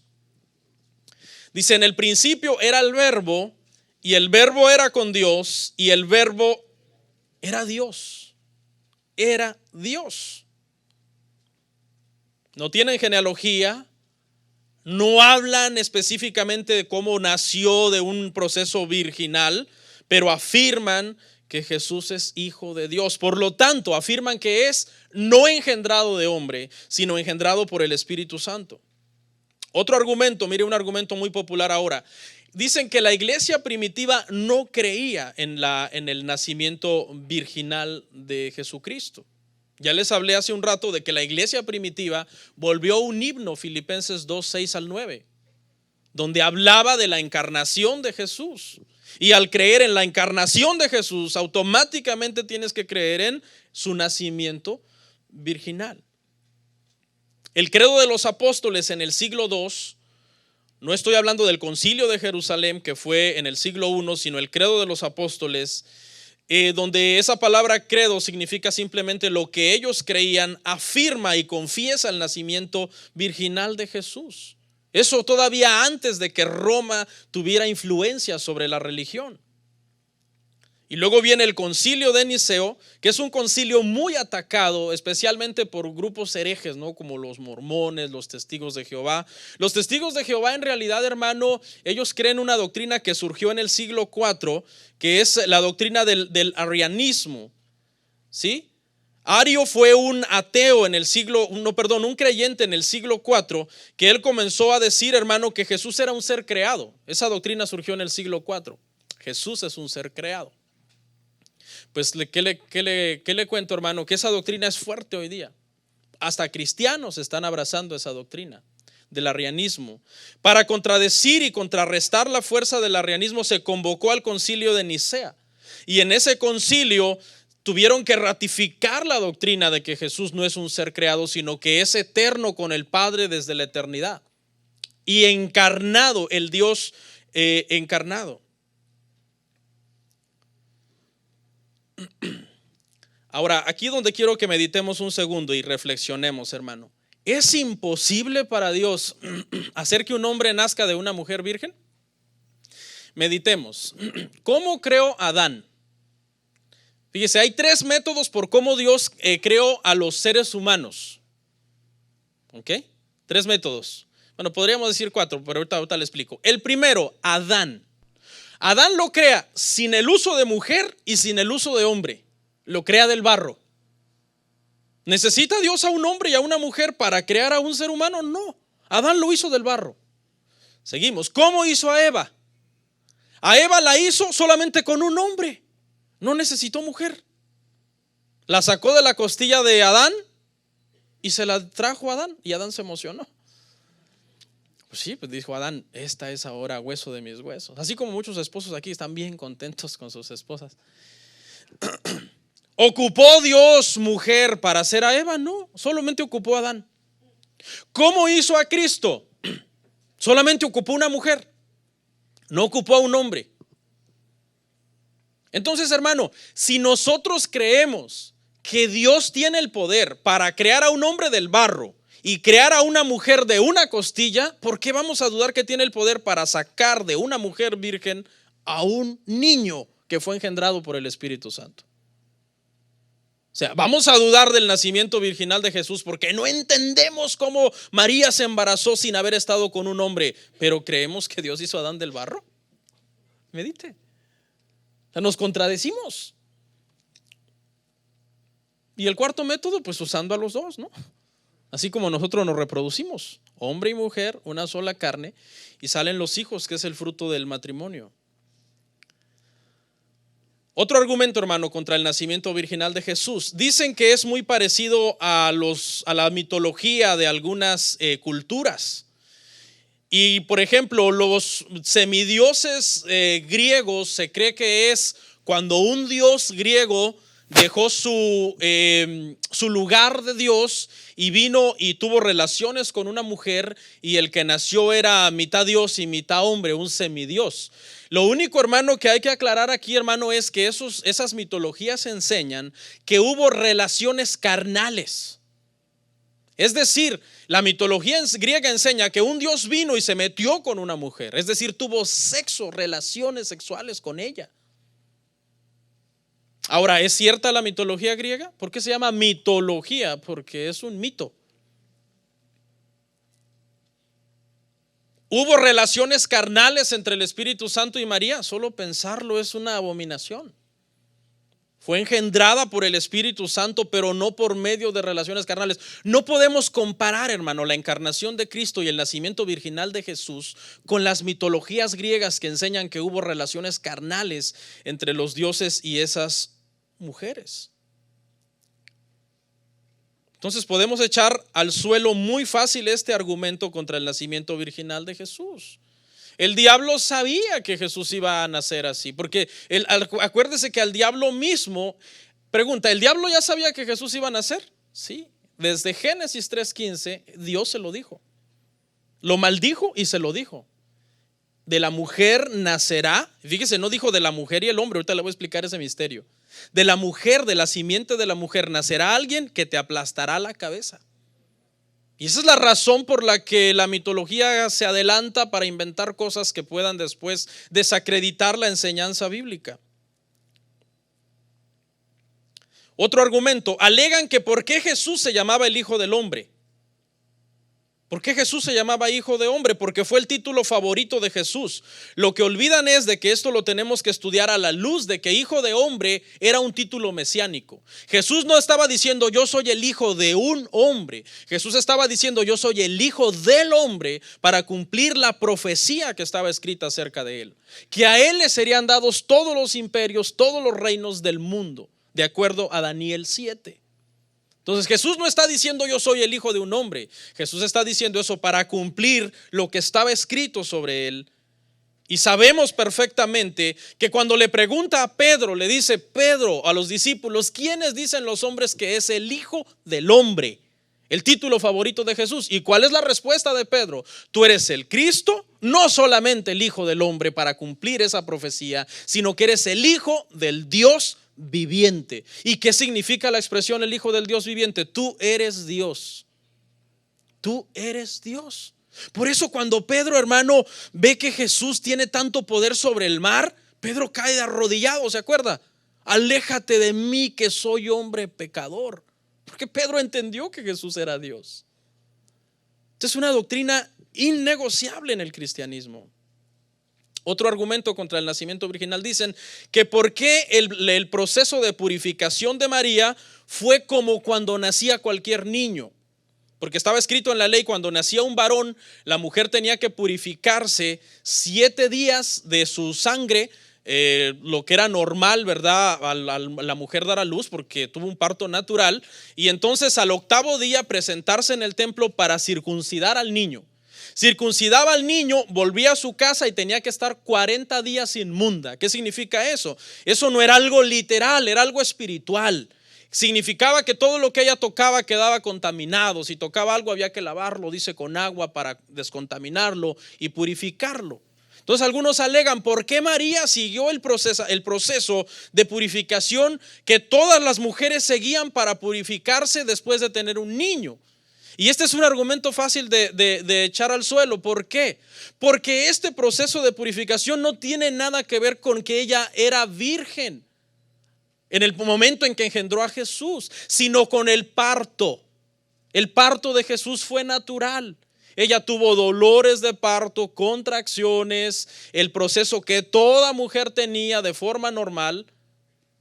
Dice, en el principio era el verbo, y el verbo era con Dios, y el verbo era Dios. Era Dios. No tienen genealogía, no hablan específicamente de cómo nació de un proceso virginal, pero afirman que Jesús es hijo de Dios. Por lo tanto, afirman que es no engendrado de hombre, sino engendrado por el Espíritu Santo. Otro argumento, mire, un argumento muy popular ahora. Dicen que la iglesia primitiva no creía en el nacimiento virginal de Jesucristo. Ya les hablé hace un rato de que la iglesia primitiva volvió un himno, Filipenses 2, 6 al 9, donde hablaba de la encarnación de Jesús. Y al creer en la encarnación de Jesús, automáticamente tienes que creer en su nacimiento virginal. El credo de los apóstoles en el siglo II, no estoy hablando del concilio de Jerusalén que fue en el siglo I, sino el credo de los apóstoles, donde esa palabra credo significa simplemente lo que ellos creían, afirma y confiesa el nacimiento virginal de Jesús. Eso todavía antes de que Roma tuviera influencia sobre la religión. Y luego viene el concilio de Niceo, que es un concilio muy atacado, especialmente por grupos herejes, ¿no? Como los mormones, los testigos de Jehová. Los testigos de Jehová, en realidad, hermano, ellos creen una doctrina que surgió en el siglo IV, que es la doctrina del arrianismo, ¿sí? Ario fue un ateo en el un creyente en el siglo IV, que él comenzó a decir, hermano, que Jesús era un ser creado. Esa doctrina surgió en el siglo IV. Jesús es un ser creado. Pues, ¿qué le cuento, hermano? Que esa doctrina es fuerte hoy día. Hasta cristianos están abrazando esa doctrina del arrianismo. Para contradecir y contrarrestar la fuerza del arrianismo se convocó al concilio de Nicea. Y en ese concilio tuvieron que ratificar la doctrina de que Jesús no es un ser creado, sino que es eterno con el Padre desde la eternidad. Y encarnado, el Dios encarnado. Ahora, aquí donde quiero que meditemos un segundo y reflexionemos, hermano. ¿Es imposible para Dios hacer que un hombre nazca de una mujer virgen? Meditemos. ¿Cómo creó Adán? Fíjese, hay 3 métodos por cómo Dios creó a los seres humanos. ¿Ok? 3 métodos. Bueno, podríamos decir 4, pero ahorita le explico. El primero, Adán. Adán lo crea sin el uso de mujer y sin el uso de hombre. Lo crea del barro. ¿Necesita Dios a un hombre y a una mujer para crear a un ser humano? No. Adán lo hizo del barro. Seguimos. ¿Cómo hizo a Eva? A Eva la hizo solamente con un hombre. No necesitó mujer. La sacó de la costilla de Adán y se la trajo a Adán. Y Adán se emocionó. Pues sí, pues dijo Adán, esta es ahora hueso de mis huesos. Así como muchos esposos aquí están bien contentos con sus esposas. ¿Ocupó Dios mujer para hacer a Eva? No, solamente ocupó a Adán. ¿Cómo hizo a Cristo? Solamente ocupó una mujer, no ocupó a un hombre. Entonces, hermano, si nosotros creemos que Dios tiene el poder para crear a un hombre del barro y crear a una mujer de una costilla, ¿por qué vamos a dudar que tiene el poder para sacar de una mujer virgen a un niño que fue engendrado por el Espíritu Santo? O sea, vamos a dudar del nacimiento virginal de Jesús porque no entendemos cómo María se embarazó sin haber estado con un hombre, pero creemos que Dios hizo a Adán del barro. Medite. O sea, nos contradecimos. Y el cuarto método, pues usando a los dos, ¿no? Así como nosotros nos reproducimos, hombre y mujer, una sola carne, y salen los hijos, que es el fruto del matrimonio. Otro argumento, hermano, contra el nacimiento virginal de Jesús. Dicen que es muy parecido a la mitología de algunas culturas. Y, por ejemplo, los semidioses griegos, se cree que es cuando un dios griego dejó su lugar de Dios y vino y tuvo relaciones con una mujer, y el que nació era mitad Dios y mitad hombre, un semidios. Lo único, hermano, que hay que aclarar aquí, hermano, es que esas mitologías enseñan que hubo relaciones carnales. Es decir, la mitología griega enseña que un Dios vino y se metió con una mujer, es decir, tuvo sexo, relaciones sexuales con ella. Ahora, ¿es cierta la mitología griega? ¿Por qué se llama mitología? Porque es un mito. ¿Hubo relaciones carnales entre el Espíritu Santo y María? Solo pensarlo es una abominación. Fue engendrada por el Espíritu Santo, pero no por medio de relaciones carnales. No podemos comparar, hermano, la encarnación de Cristo y el nacimiento virginal de Jesús con las mitologías griegas que enseñan que hubo relaciones carnales entre los dioses y esas mujeres. Entonces podemos echar al suelo muy fácil este argumento contra el nacimiento virginal de Jesús. El diablo sabía que Jesús iba a nacer así, porque acuérdese que al diablo mismo, pregunta, ¿el diablo ya sabía que Jesús iba a nacer? Sí, desde Génesis 3:15 Dios se lo dijo, lo maldijo y se lo dijo. De la mujer nacerá, fíjese, no dijo de la mujer y el hombre, ahorita le voy a explicar ese misterio. De la mujer, de la simiente de la mujer, nacerá alguien que te aplastará la cabeza. Y esa es la razón por la que la mitología se adelanta para inventar cosas que puedan después desacreditar la enseñanza bíblica. Otro argumento, alegan que por qué Jesús se llamaba el Hijo del Hombre. ¿Por qué Jesús se llamaba Hijo de Hombre? Porque fue el título favorito de Jesús. Lo que olvidan es de que esto lo tenemos que estudiar a la luz de que Hijo de Hombre era un título mesiánico. Jesús no estaba diciendo yo soy el hijo de un hombre. Jesús estaba diciendo yo soy el Hijo del Hombre para cumplir la profecía que estaba escrita acerca de él. Que a él le serían dados todos los imperios, todos los reinos del mundo, de acuerdo a Daniel 7. Entonces Jesús no está diciendo yo soy el hijo de un hombre. Jesús está diciendo eso para cumplir lo que estaba escrito sobre él. Y sabemos perfectamente que cuando le pregunta a Pedro, le dice Pedro a los discípulos, ¿quiénes dicen los hombres que es el Hijo del Hombre? El título favorito de Jesús. ¿Y cuál es la respuesta de Pedro? Tú eres el Cristo, no solamente el Hijo del Hombre para cumplir esa profecía, sino que eres el Hijo del Dios viviente. ¿Y qué significa la expresión el Hijo del Dios viviente? Tú eres Dios. Tú eres Dios. Por eso cuando Pedro, hermano, ve que Jesús tiene tanto poder sobre el mar, Pedro cae de arrodillado, ¿se acuerda? Aléjate de mí que soy hombre pecador. Porque Pedro entendió que Jesús era Dios. Esta es una doctrina innegociable en el cristianismo. Otro argumento contra el nacimiento virginal, dicen que por qué el proceso de purificación de María fue como cuando nacía cualquier niño. Porque estaba escrito en la ley, cuando nacía un varón, la mujer tenía que purificarse 7 días de su sangre, lo que era normal, ¿verdad? A la mujer dar a luz porque tuvo un parto natural. Y entonces al 8º día presentarse en el templo para circuncidar al niño. Circuncidaba al niño, volvía a su casa y tenía que estar 40 días inmunda. ¿Qué significa eso? Eso no era algo literal, era algo espiritual. Significaba que todo lo que ella tocaba quedaba contaminado. Si tocaba algo había que lavarlo, dice, con agua para descontaminarlo y purificarlo. Entonces algunos alegan, ¿por qué María siguió el proceso de purificación que todas las mujeres seguían para purificarse después de tener un niño? Y este es un argumento fácil de echar al suelo. ¿Por qué? Porque este proceso de purificación no tiene nada que ver con que ella era virgen en el momento en que engendró a Jesús, sino con el parto. El parto de Jesús fue natural. Ella tuvo dolores de parto, contracciones, el proceso que toda mujer tenía de forma normal.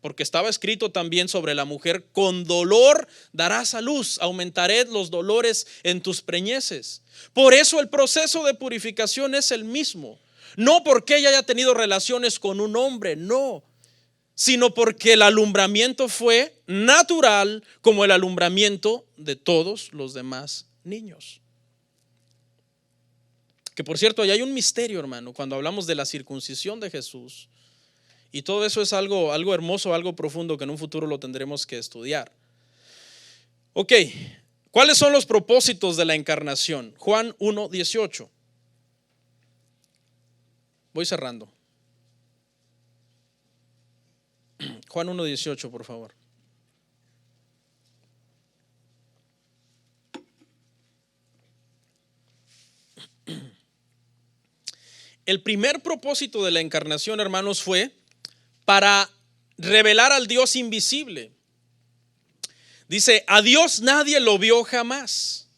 Porque estaba escrito también sobre la mujer, con dolor darás a luz, aumentaré los dolores en tus preñeces. Por eso el proceso de purificación es el mismo. No porque ella haya tenido relaciones con un hombre, no. Sino porque el alumbramiento fue natural como el alumbramiento de todos los demás niños. Que por cierto, ahí hay un misterio, hermano, cuando hablamos de la circuncisión de Jesús. Y todo eso es algo hermoso, algo profundo que en un futuro lo tendremos que estudiar. Ok, ¿cuáles son los propósitos de la encarnación? Juan 1:18. Voy cerrando. Juan 1:18, por favor. El primer propósito de la encarnación, hermanos, fue para revelar al Dios invisible. Dice, a Dios nadie lo vio jamás.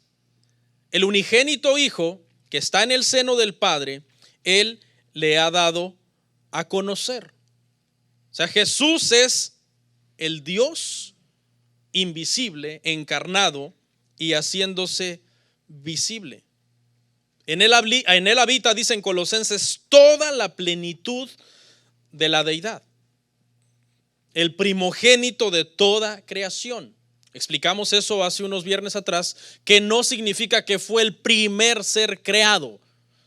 El unigénito Hijo que está en el seno del Padre, Él le ha dado a conocer. O sea, Jesús es el Dios invisible, encarnado y haciéndose visible. En él habita, dicen Colosenses, toda la plenitud de la deidad, el primogénito de toda creación. Explicamos eso hace unos viernes atrás, que no significa que fue el primer ser creado,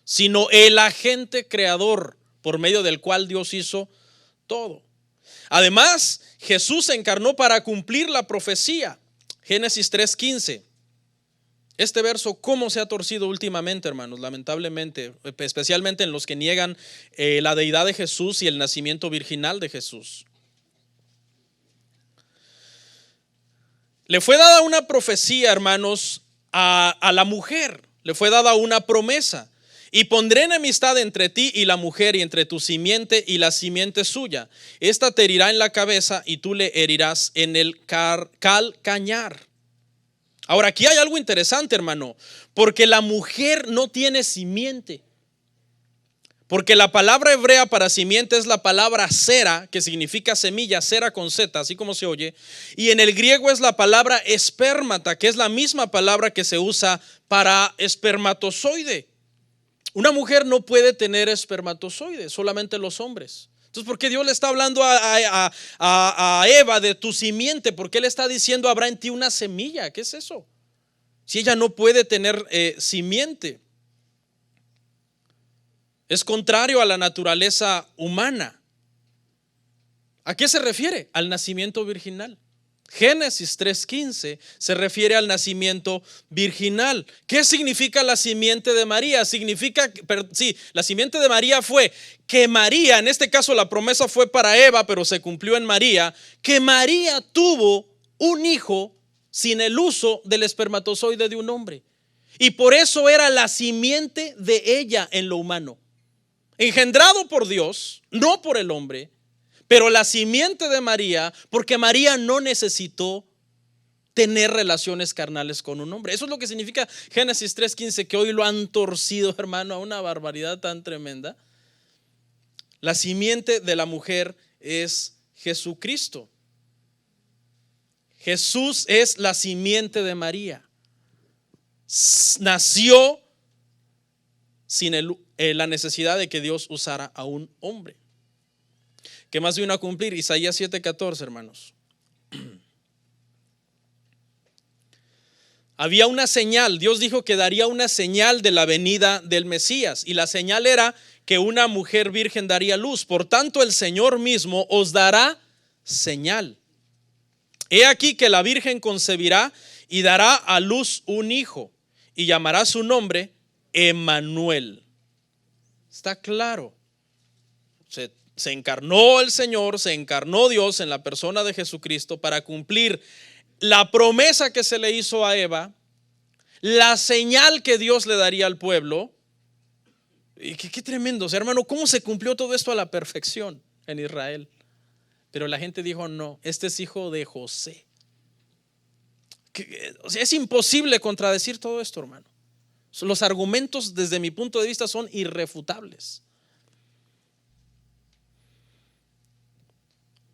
sino el agente creador por medio del cual Dios hizo todo. Además, Jesús se encarnó para cumplir la profecía. Génesis 3:15. Este verso, ¿cómo se ha torcido últimamente, hermanos? Lamentablemente, especialmente en los que niegan la deidad de Jesús y el nacimiento virginal de Jesús. Le fue dada una profecía, hermanos, a la mujer. Le fue dada una promesa. Y pondré enemistad entre ti y la mujer, y entre tu simiente y la simiente suya. Esta te herirá en la cabeza y tú le herirás en el calcañar. Ahora, aquí hay algo interesante, hermano, porque la mujer no tiene simiente. Porque la palabra hebrea para simiente es la palabra sera, que significa semilla, sera con Z, así como se oye. Y en el griego es la palabra espermata, que es la misma palabra que se usa para espermatozoide. Una mujer no puede tener espermatozoide, solamente los hombres. Entonces, ¿por qué Dios le está hablando a Eva de tu simiente? ¿Por qué le está diciendo habrá en ti una semilla? ¿Qué es eso? Si ella no puede tener simiente. Es contrario a la naturaleza humana. ¿A qué se refiere? Al nacimiento virginal. Génesis 3:15 se refiere al nacimiento virginal. ¿Qué significa la simiente de María? La simiente de María fue que María, en este caso la promesa fue para Eva, pero se cumplió en María, que María tuvo un hijo sin el uso del espermatozoide de un hombre. Y por eso era la simiente de ella en lo humano. Engendrado por Dios, no por el hombre. Pero la simiente de María, porque María no necesitó tener relaciones carnales con un hombre. Eso es lo que significa Génesis 3:15, que hoy lo han torcido, hermano, a una barbaridad tan tremenda. La simiente de la mujer es Jesucristo. Jesús es la simiente de María. Nació sin la necesidad de que Dios usara a un hombre. ¿Qué más vino a cumplir? Isaías 7:14, hermanos. Había una señal. Dios dijo que daría una señal de la venida del Mesías. Y la señal era que una mujer virgen daría luz. Por tanto, el Señor mismo os dará señal. He aquí que la virgen concebirá y dará a luz un hijo. Y llamará su nombre Emmanuel. Está claro. Se encarnó el Señor, se encarnó Dios en la persona de Jesucristo para cumplir la promesa que se le hizo a Eva, la señal que Dios le daría al pueblo. Y qué tremendo, hermano, cómo se cumplió todo esto a la perfección en Israel. Pero la gente dijo no, este es hijo de José. Es imposible contradecir todo esto, hermano. Los argumentos desde mi punto de vista son irrefutables.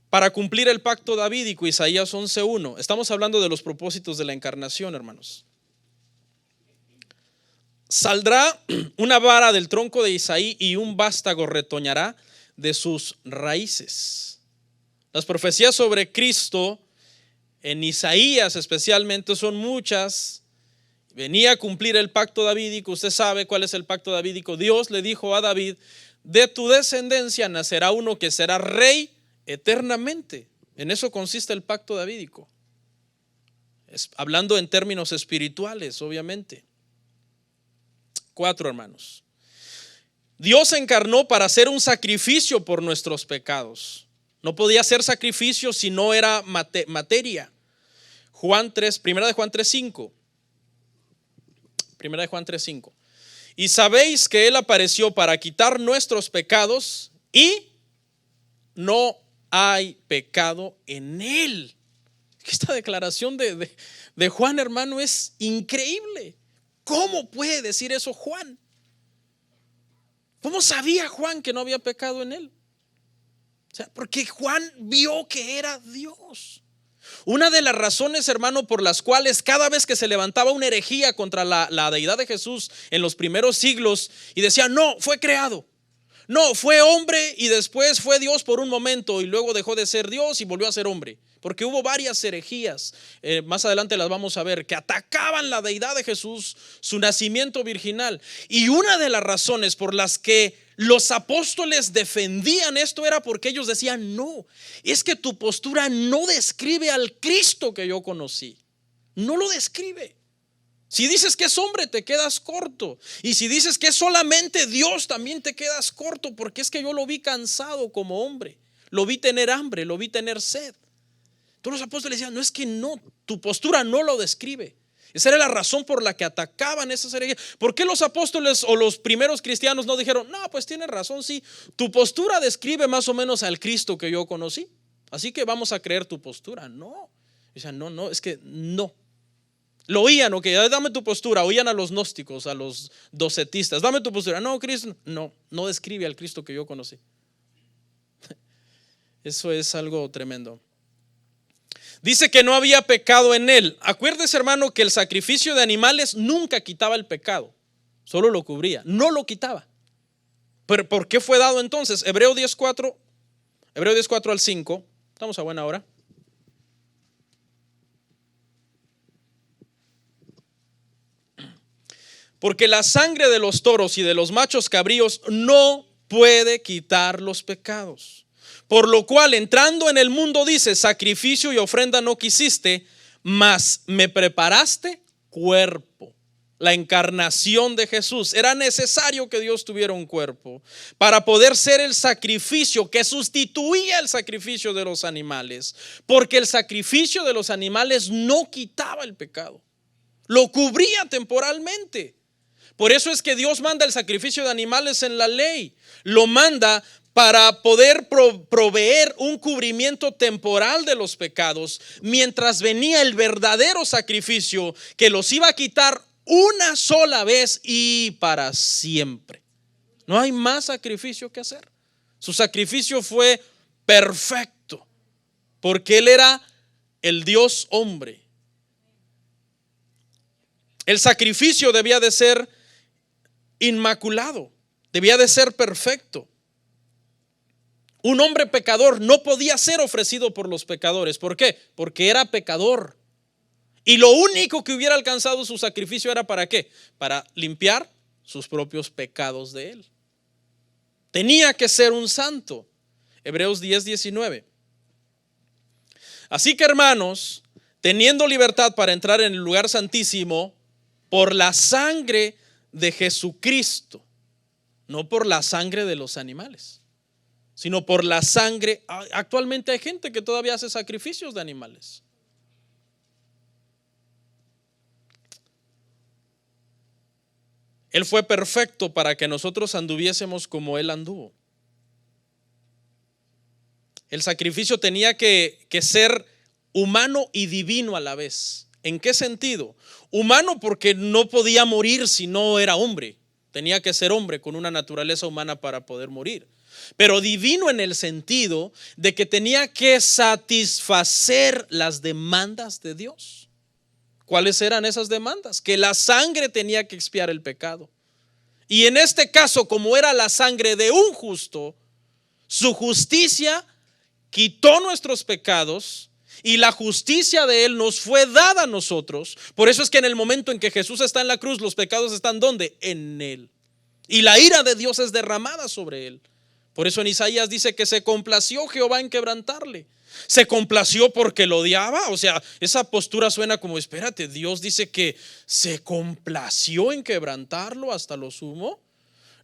Para cumplir el pacto davídico, Isaías 11:1. Estamos hablando de los propósitos de la encarnación, hermanos. Saldrá una vara del tronco de Isaí y un vástago retoñará de sus raíces. Las profecías sobre Cristo en Isaías especialmente son muchas. Venía a cumplir el pacto davídico. Usted sabe cuál es el pacto davídico. Dios le dijo a David: de tu descendencia nacerá uno que será rey eternamente. En eso consiste el pacto davídico. Hablando en términos espirituales, obviamente. 4, hermanos. Dios se encarnó para hacer un sacrificio por nuestros pecados. No podía ser sacrificio si no era materia. Primera de Juan 3:5. Primera de Juan 3:5. Y sabéis que Él apareció para quitar nuestros pecados y no hay pecado en Él. Esta declaración de Juan, hermano, es increíble. ¿Cómo puede decir eso Juan? ¿Cómo sabía Juan que no había pecado en Él? O sea, porque Juan vio que era Dios. Una de las razones, hermano, por las cuales cada vez que se levantaba una herejía contra la deidad de Jesús en los primeros siglos y decía, no, fue creado, no, fue hombre y después fue Dios por un momento y luego dejó de ser Dios y volvió a ser hombre. Porque hubo varias herejías, más adelante las vamos a ver, que atacaban la deidad de Jesús, su nacimiento virginal. Y una de las razones por las que los apóstoles defendían esto era porque ellos decían, no, es que tu postura no describe al Cristo que yo conocí. No lo describe. Si dices que es hombre, te quedas corto. Y si dices que es solamente Dios, también te quedas corto, porque es que yo lo vi cansado como hombre. Lo vi tener hambre, lo vi tener sed. Todos los apóstoles decían, no, es que no, tu postura no lo describe. Esa era la razón por la que atacaban esas herejías. ¿Por qué los apóstoles o los primeros cristianos no dijeron, no, pues tienes razón, sí, tu postura describe más o menos al Cristo que yo conocí, así que vamos a creer tu postura? No, decían, no, es que no. Lo oían, ok, dame tu postura. Oían a los gnósticos, a los docetistas, dame tu postura. No, Cristo, no describe al Cristo que yo conocí. Eso es algo tremendo. Dice que no había pecado en él. Acuérdese, hermano, que el sacrificio de animales nunca quitaba el pecado, solo lo cubría, no lo quitaba. ¿Pero por qué fue dado entonces? Hebreo 10:4 al 5. Estamos a buena hora. Porque la sangre de los toros y de los machos cabríos no puede quitar los pecados. Por lo cual, entrando en el mundo, dice, sacrificio y ofrenda no quisiste, mas me preparaste cuerpo. La encarnación de Jesús. Era necesario que Dios tuviera un cuerpo para poder ser el sacrificio que sustituía el sacrificio de los animales. Porque el sacrificio de los animales no quitaba el pecado, lo cubría temporalmente. Por eso es que Dios manda el sacrificio de animales en la ley. Lo manda para poder proveer un cubrimiento temporal de los pecados, mientras venía el verdadero sacrificio que los iba a quitar una sola vez y para siempre. No hay más sacrificio que hacer. Su sacrificio fue perfecto, porque Él era el Dios hombre. El sacrificio debía de ser inmaculado, debía de ser perfecto. Un hombre pecador no podía ser ofrecido por los pecadores. ¿Por qué? Porque era pecador. Y lo único que hubiera alcanzado su sacrificio era ¿para qué? Para limpiar sus propios pecados de él. Tenía que ser un santo. Hebreos 10:19. Así que, hermanos, teniendo libertad para entrar en el lugar santísimo por la sangre de Jesucristo, no por la sangre de los animales, sino por la sangre. Actualmente hay gente que todavía hace sacrificios de animales. Él fue perfecto para que nosotros anduviésemos como Él anduvo. El sacrificio tenía que ser humano y divino a la vez. ¿En qué sentido? Humano porque no podía morir si no era hombre. Tenía que ser hombre con una naturaleza humana para poder morir. Pero divino en el sentido de que tenía que satisfacer las demandas de Dios. ¿Cuáles eran esas demandas? Que la sangre tenía que expiar el pecado. Y en este caso, como era la sangre de un justo, su justicia quitó nuestros pecados y la justicia de Él nos fue dada a nosotros. Por eso es que en el momento en que Jesús está en la cruz, los pecados están ¿dónde? En Él. Y la ira de Dios es derramada sobre Él. Por eso en Isaías dice que se complació Jehová en quebrantarle. ¿Se complació porque lo odiaba? O sea, esa postura suena como, espérate, Dios dice que se complació en quebrantarlo hasta lo sumo.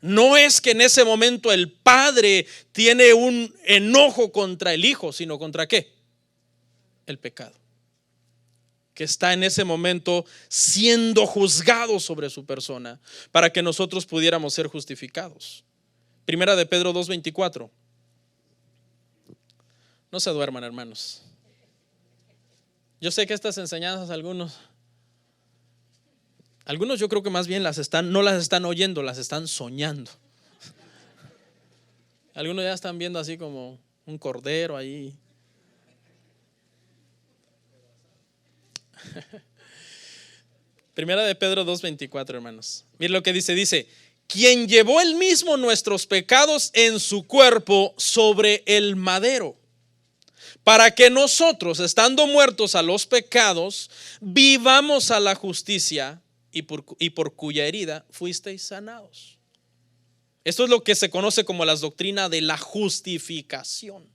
No es que en ese momento el Padre tiene un enojo contra el Hijo, sino contra ¿qué? El pecado, que está en ese momento siendo juzgado sobre su persona para que nosotros pudiéramos ser justificados. Primera de Pedro 2:24. No se duerman, hermanos. Yo sé que estas enseñanzas algunos yo creo que más bien no las están oyendo, las están soñando. Algunos ya están viendo así como un cordero ahí. Primera de Pedro 2:24, hermanos. Mira lo que dice, quien llevó él mismo nuestros pecados en su cuerpo sobre el madero, para que nosotros, estando muertos a los pecados, vivamos a la justicia, y por cuya herida fuisteis sanados. Esto es lo que se conoce como la doctrina de la justificación.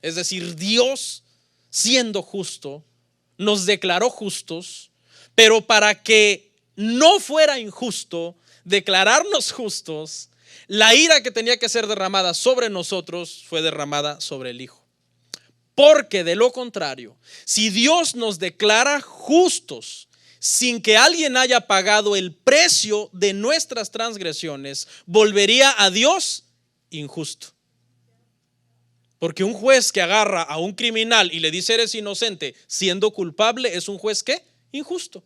Es decir, Dios, siendo justo, nos declaró justos, pero para que no fuera injusto declararnos justos, la ira que tenía que ser derramada sobre nosotros fue derramada sobre el Hijo. Porque de lo contrario, si Dios nos declara justos sin que alguien haya pagado el precio de nuestras transgresiones, volvería a Dios injusto. Porque un juez que agarra a un criminal y le dice eres inocente siendo culpable es un juez ¿qué? Injusto.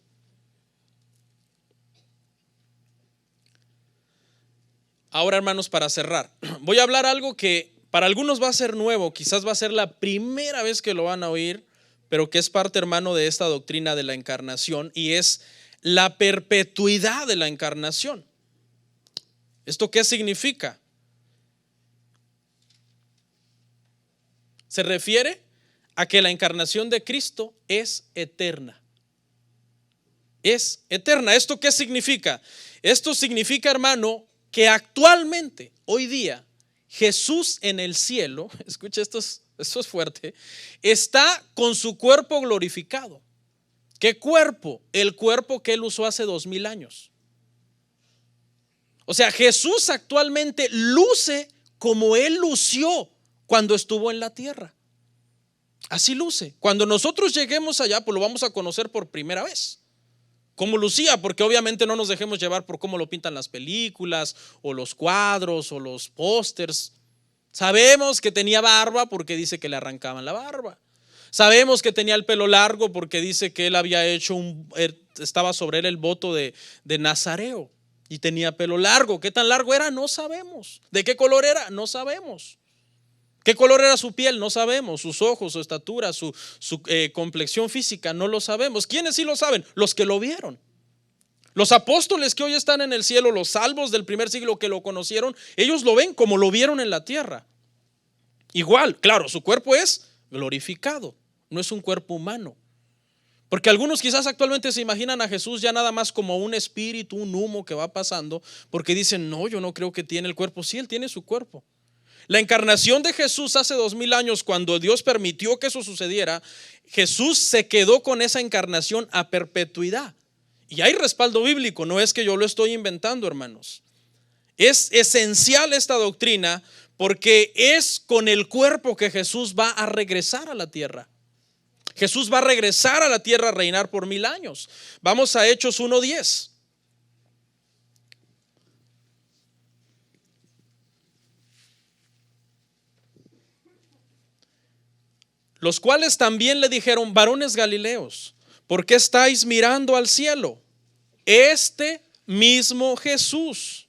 Ahora, hermanos, para cerrar, voy a hablar algo que para algunos va a ser nuevo, quizás va a ser la primera vez que lo van a oír, pero que es parte, hermano, de esta doctrina de la encarnación, y es la perpetuidad de la encarnación. ¿Esto qué significa? Se refiere a que la encarnación de Cristo es eterna. Es eterna. ¿Esto qué significa? Esto significa, hermano, que actualmente, hoy día, Jesús en el cielo, escucha, esto es fuerte, está con su cuerpo glorificado. ¿Qué cuerpo? El cuerpo que él usó hace 2000 años. O sea, Jesús actualmente luce como él lució cuando estuvo en la tierra. Así luce. Cuando nosotros lleguemos allá, pues lo vamos a conocer por primera vez. Como lucía, porque obviamente no nos dejemos llevar por cómo lo pintan las películas o los cuadros o los pósters. Sabemos que tenía barba porque dice que le arrancaban la barba. Sabemos que tenía el pelo largo porque dice que él había hecho estaba sobre él el voto de Nazareo y tenía pelo largo. ¿Qué tan largo era? No sabemos. ¿De qué color era? No sabemos. ¿Qué color era su piel? No sabemos. Sus ojos, su estatura, su complexión física, no lo sabemos. ¿Quiénes sí lo saben? Los que lo vieron. Los apóstoles que hoy están en el cielo, los salvos del primer siglo que lo conocieron, ellos lo ven como lo vieron en la tierra. Igual, claro, su cuerpo es glorificado, no es un cuerpo humano. Porque algunos quizás actualmente se imaginan a Jesús ya nada más como un espíritu, un humo que va pasando, porque dicen, no, yo no creo que tiene el cuerpo. Sí, él tiene su cuerpo. La encarnación de Jesús hace 2000 años, cuando Dios permitió que eso sucediera, Jesús se quedó con esa encarnación a perpetuidad. Y hay respaldo bíblico, no es que yo lo estoy inventando, hermanos. Es esencial esta doctrina porque es con el cuerpo que Jesús va a regresar a la tierra. Jesús va a regresar a la tierra a reinar por 1000 años. Vamos a Hechos 1:10. Los cuales también le dijeron, varones galileos, ¿por qué estáis mirando al cielo? Este mismo Jesús,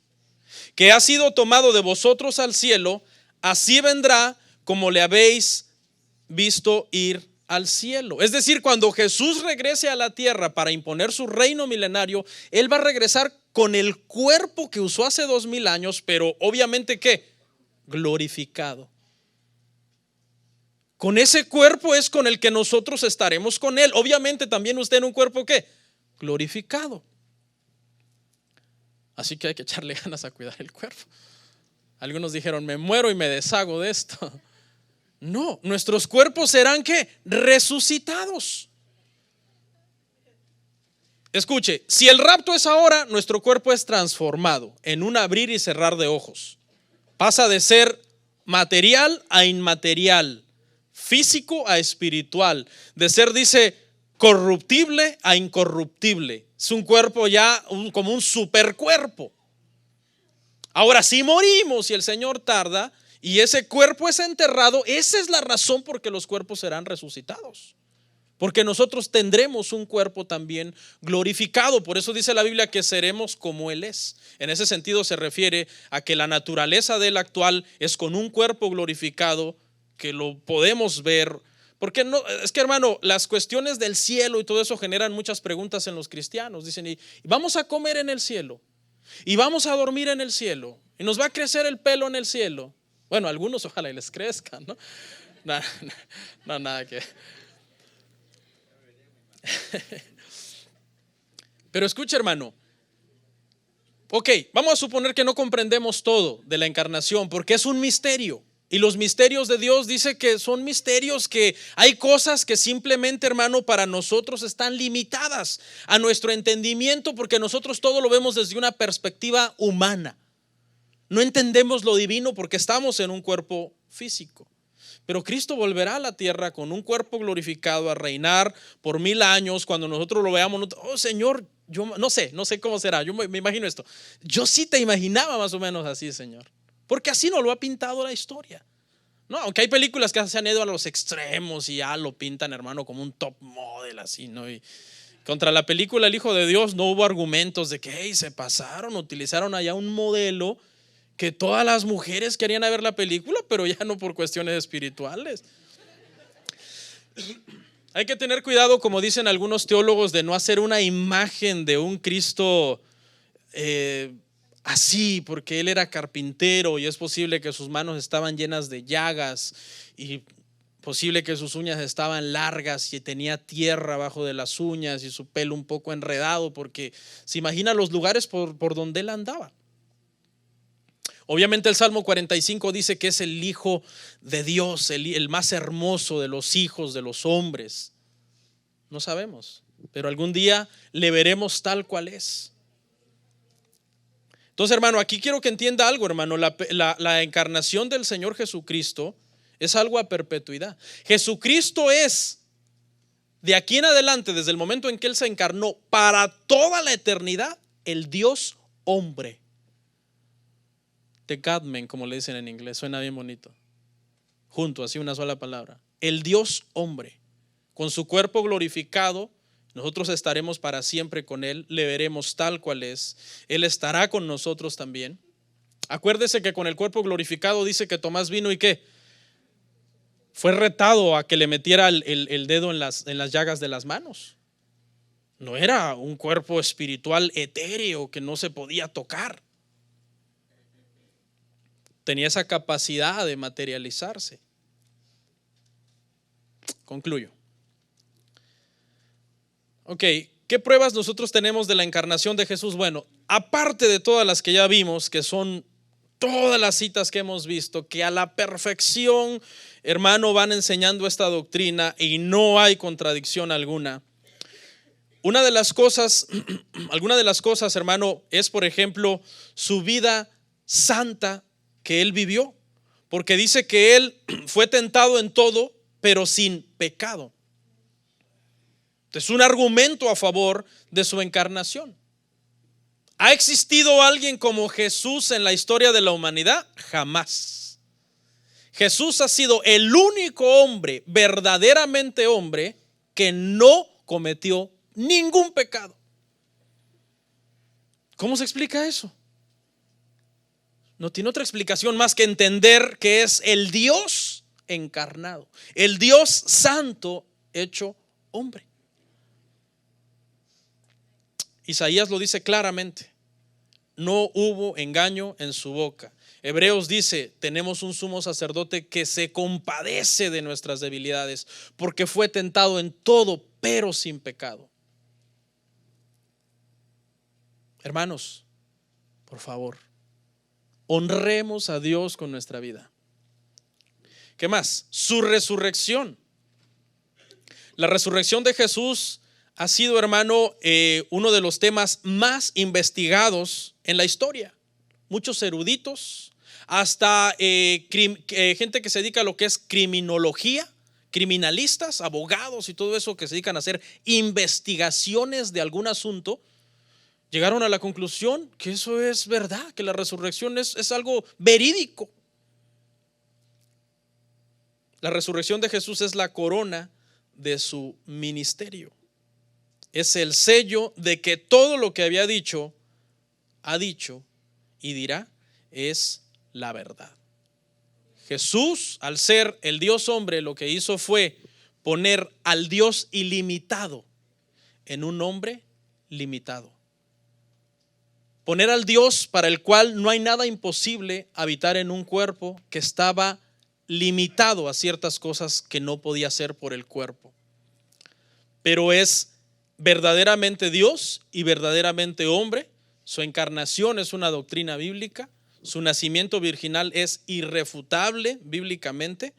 que ha sido tomado de vosotros al cielo, así vendrá como le habéis visto ir al cielo. Es decir, cuando Jesús regrese a la tierra para imponer su reino milenario, él va a regresar con el cuerpo que usó hace 2000 años, pero obviamente ¿qué? Glorificado. Con ese cuerpo es con el que nosotros estaremos con él. Obviamente también usted en un cuerpo ¿qué? Glorificado. Así que hay que echarle ganas a cuidar el cuerpo. Algunos dijeron, me muero y me deshago de esto. No, nuestros cuerpos serán ¿qué? Resucitados. Escuche, si el rapto es ahora, nuestro cuerpo es transformado en un abrir y cerrar de ojos. Pasa de ser material a inmaterial, físico a espiritual, de ser, dice, corruptible a incorruptible. Es un cuerpo ya como un supercuerpo. Ahora, si morimos y el Señor tarda y ese cuerpo es enterrado, esa es la razón por que los cuerpos serán resucitados. Porque nosotros tendremos un cuerpo también glorificado. Por eso dice la Biblia que seremos como Él es. En ese sentido se refiere a que la naturaleza de Él actual es con un cuerpo glorificado que lo podemos ver. Porque no, es que hermano, las cuestiones del cielo y todo eso generan muchas preguntas en los cristianos. Dicen, y vamos a comer en el cielo, y vamos a dormir en el cielo, y nos va a crecer el pelo en el cielo. Bueno, algunos ojalá y les crezcan, ¿no? Nada que. Pero escucha, hermano. Ok, vamos a suponer que no comprendemos todo de la encarnación porque es un misterio. Y los misterios de Dios dice que son misterios, que hay cosas que simplemente, hermano, para nosotros están limitadas a nuestro entendimiento porque nosotros todo lo vemos desde una perspectiva humana. No entendemos lo divino porque estamos en un cuerpo físico. Pero Cristo volverá a la tierra con un cuerpo glorificado a reinar por 1000 años. Cuando nosotros lo veamos, oh Señor, yo no sé cómo será. Yo me imagino esto. Yo sí te imaginaba más o menos así, Señor. Porque así nos lo ha pintado la historia. No, aunque hay películas que se han ido a los extremos y ya lo pintan, hermano, como un top model así, ¿no? Y contra la película El Hijo de Dios no hubo argumentos de que hey, se pasaron, utilizaron allá un modelo que todas las mujeres querían ver la película, pero ya no por cuestiones espirituales. Hay que tener cuidado, como dicen algunos teólogos, de no hacer una imagen de un Cristo así, porque él era carpintero y es posible que sus manos estaban llenas de llagas y posible que sus uñas estaban largas y tenía tierra abajo de las uñas y su pelo un poco enredado, porque se imagina los lugares por donde él andaba. Obviamente el Salmo 45 dice que es el Hijo de Dios, el más hermoso de los hijos de los hombres. No sabemos, pero algún día le veremos tal cual es. Entonces, hermano, aquí quiero que entienda algo, hermano. La encarnación del Señor Jesucristo es algo a perpetuidad. Jesucristo es, de aquí en adelante, desde el momento en que Él se encarnó, para toda la eternidad, el Dios hombre. The God-man, como le dicen en inglés, suena bien bonito. Junto, así una sola palabra. El Dios hombre, con su cuerpo glorificado. Nosotros estaremos para siempre con Él, le veremos tal cual es. Él estará con nosotros también. Acuérdese que con el cuerpo glorificado dice que Tomás vino y ¿qué? Fue retado a que le metiera el dedo en las llagas de las manos. No era un cuerpo espiritual etéreo que no se podía tocar. Tenía esa capacidad de materializarse. Concluyo. Ok, ¿qué pruebas nosotros tenemos de la encarnación de Jesús? Bueno, aparte de todas las que ya vimos, que son todas las citas que hemos visto, que a la perfección, hermano, van enseñando esta doctrina y no hay contradicción alguna. Alguna de las cosas, hermano, es por ejemplo su vida santa que Él vivió, porque dice que Él fue tentado en todo, pero sin pecado. Es un argumento a favor de su encarnación. ¿Ha existido alguien como Jesús en la historia de la humanidad? Jamás. Jesús ha sido el único hombre, verdaderamente hombre, que no cometió ningún pecado. ¿Cómo se explica eso? No tiene otra explicación más que entender que es el Dios encarnado, el Dios santo hecho hombre. Isaías lo dice claramente, no hubo engaño en su boca. Hebreos dice, tenemos un sumo sacerdote que se compadece de nuestras debilidades, porque fue tentado en todo, pero sin pecado. Hermanos, por favor, honremos a Dios con nuestra vida. ¿Qué más? Su resurrección. La resurrección de Jesús ha sido, hermano, uno de los temas más investigados en la historia. Muchos eruditos, hasta gente que se dedica a lo que es criminología, criminalistas, abogados y todo eso que se dedican a hacer investigaciones de algún asunto, llegaron a la conclusión que eso es verdad, que la resurrección es algo verídico. La resurrección de Jesús es la corona de su ministerio. Es el sello de que todo lo que había dicho, ha dicho y dirá es la verdad. Jesús, al ser el Dios hombre, lo que hizo fue poner al Dios ilimitado en un hombre limitado. Poner al Dios para el cual no hay nada imposible habitar en un cuerpo que estaba limitado a ciertas cosas que no podía hacer por el cuerpo. Pero es verdaderamente Dios y verdaderamente hombre. Su encarnación es una doctrina bíblica. Su nacimiento virginal es irrefutable bíblicamente.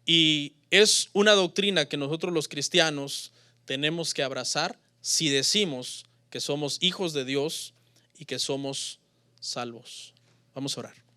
Y es una doctrina que nosotros los cristianos tenemos que abrazar si decimos que somos hijos de Dios y que somos salvos. Vamos a orar.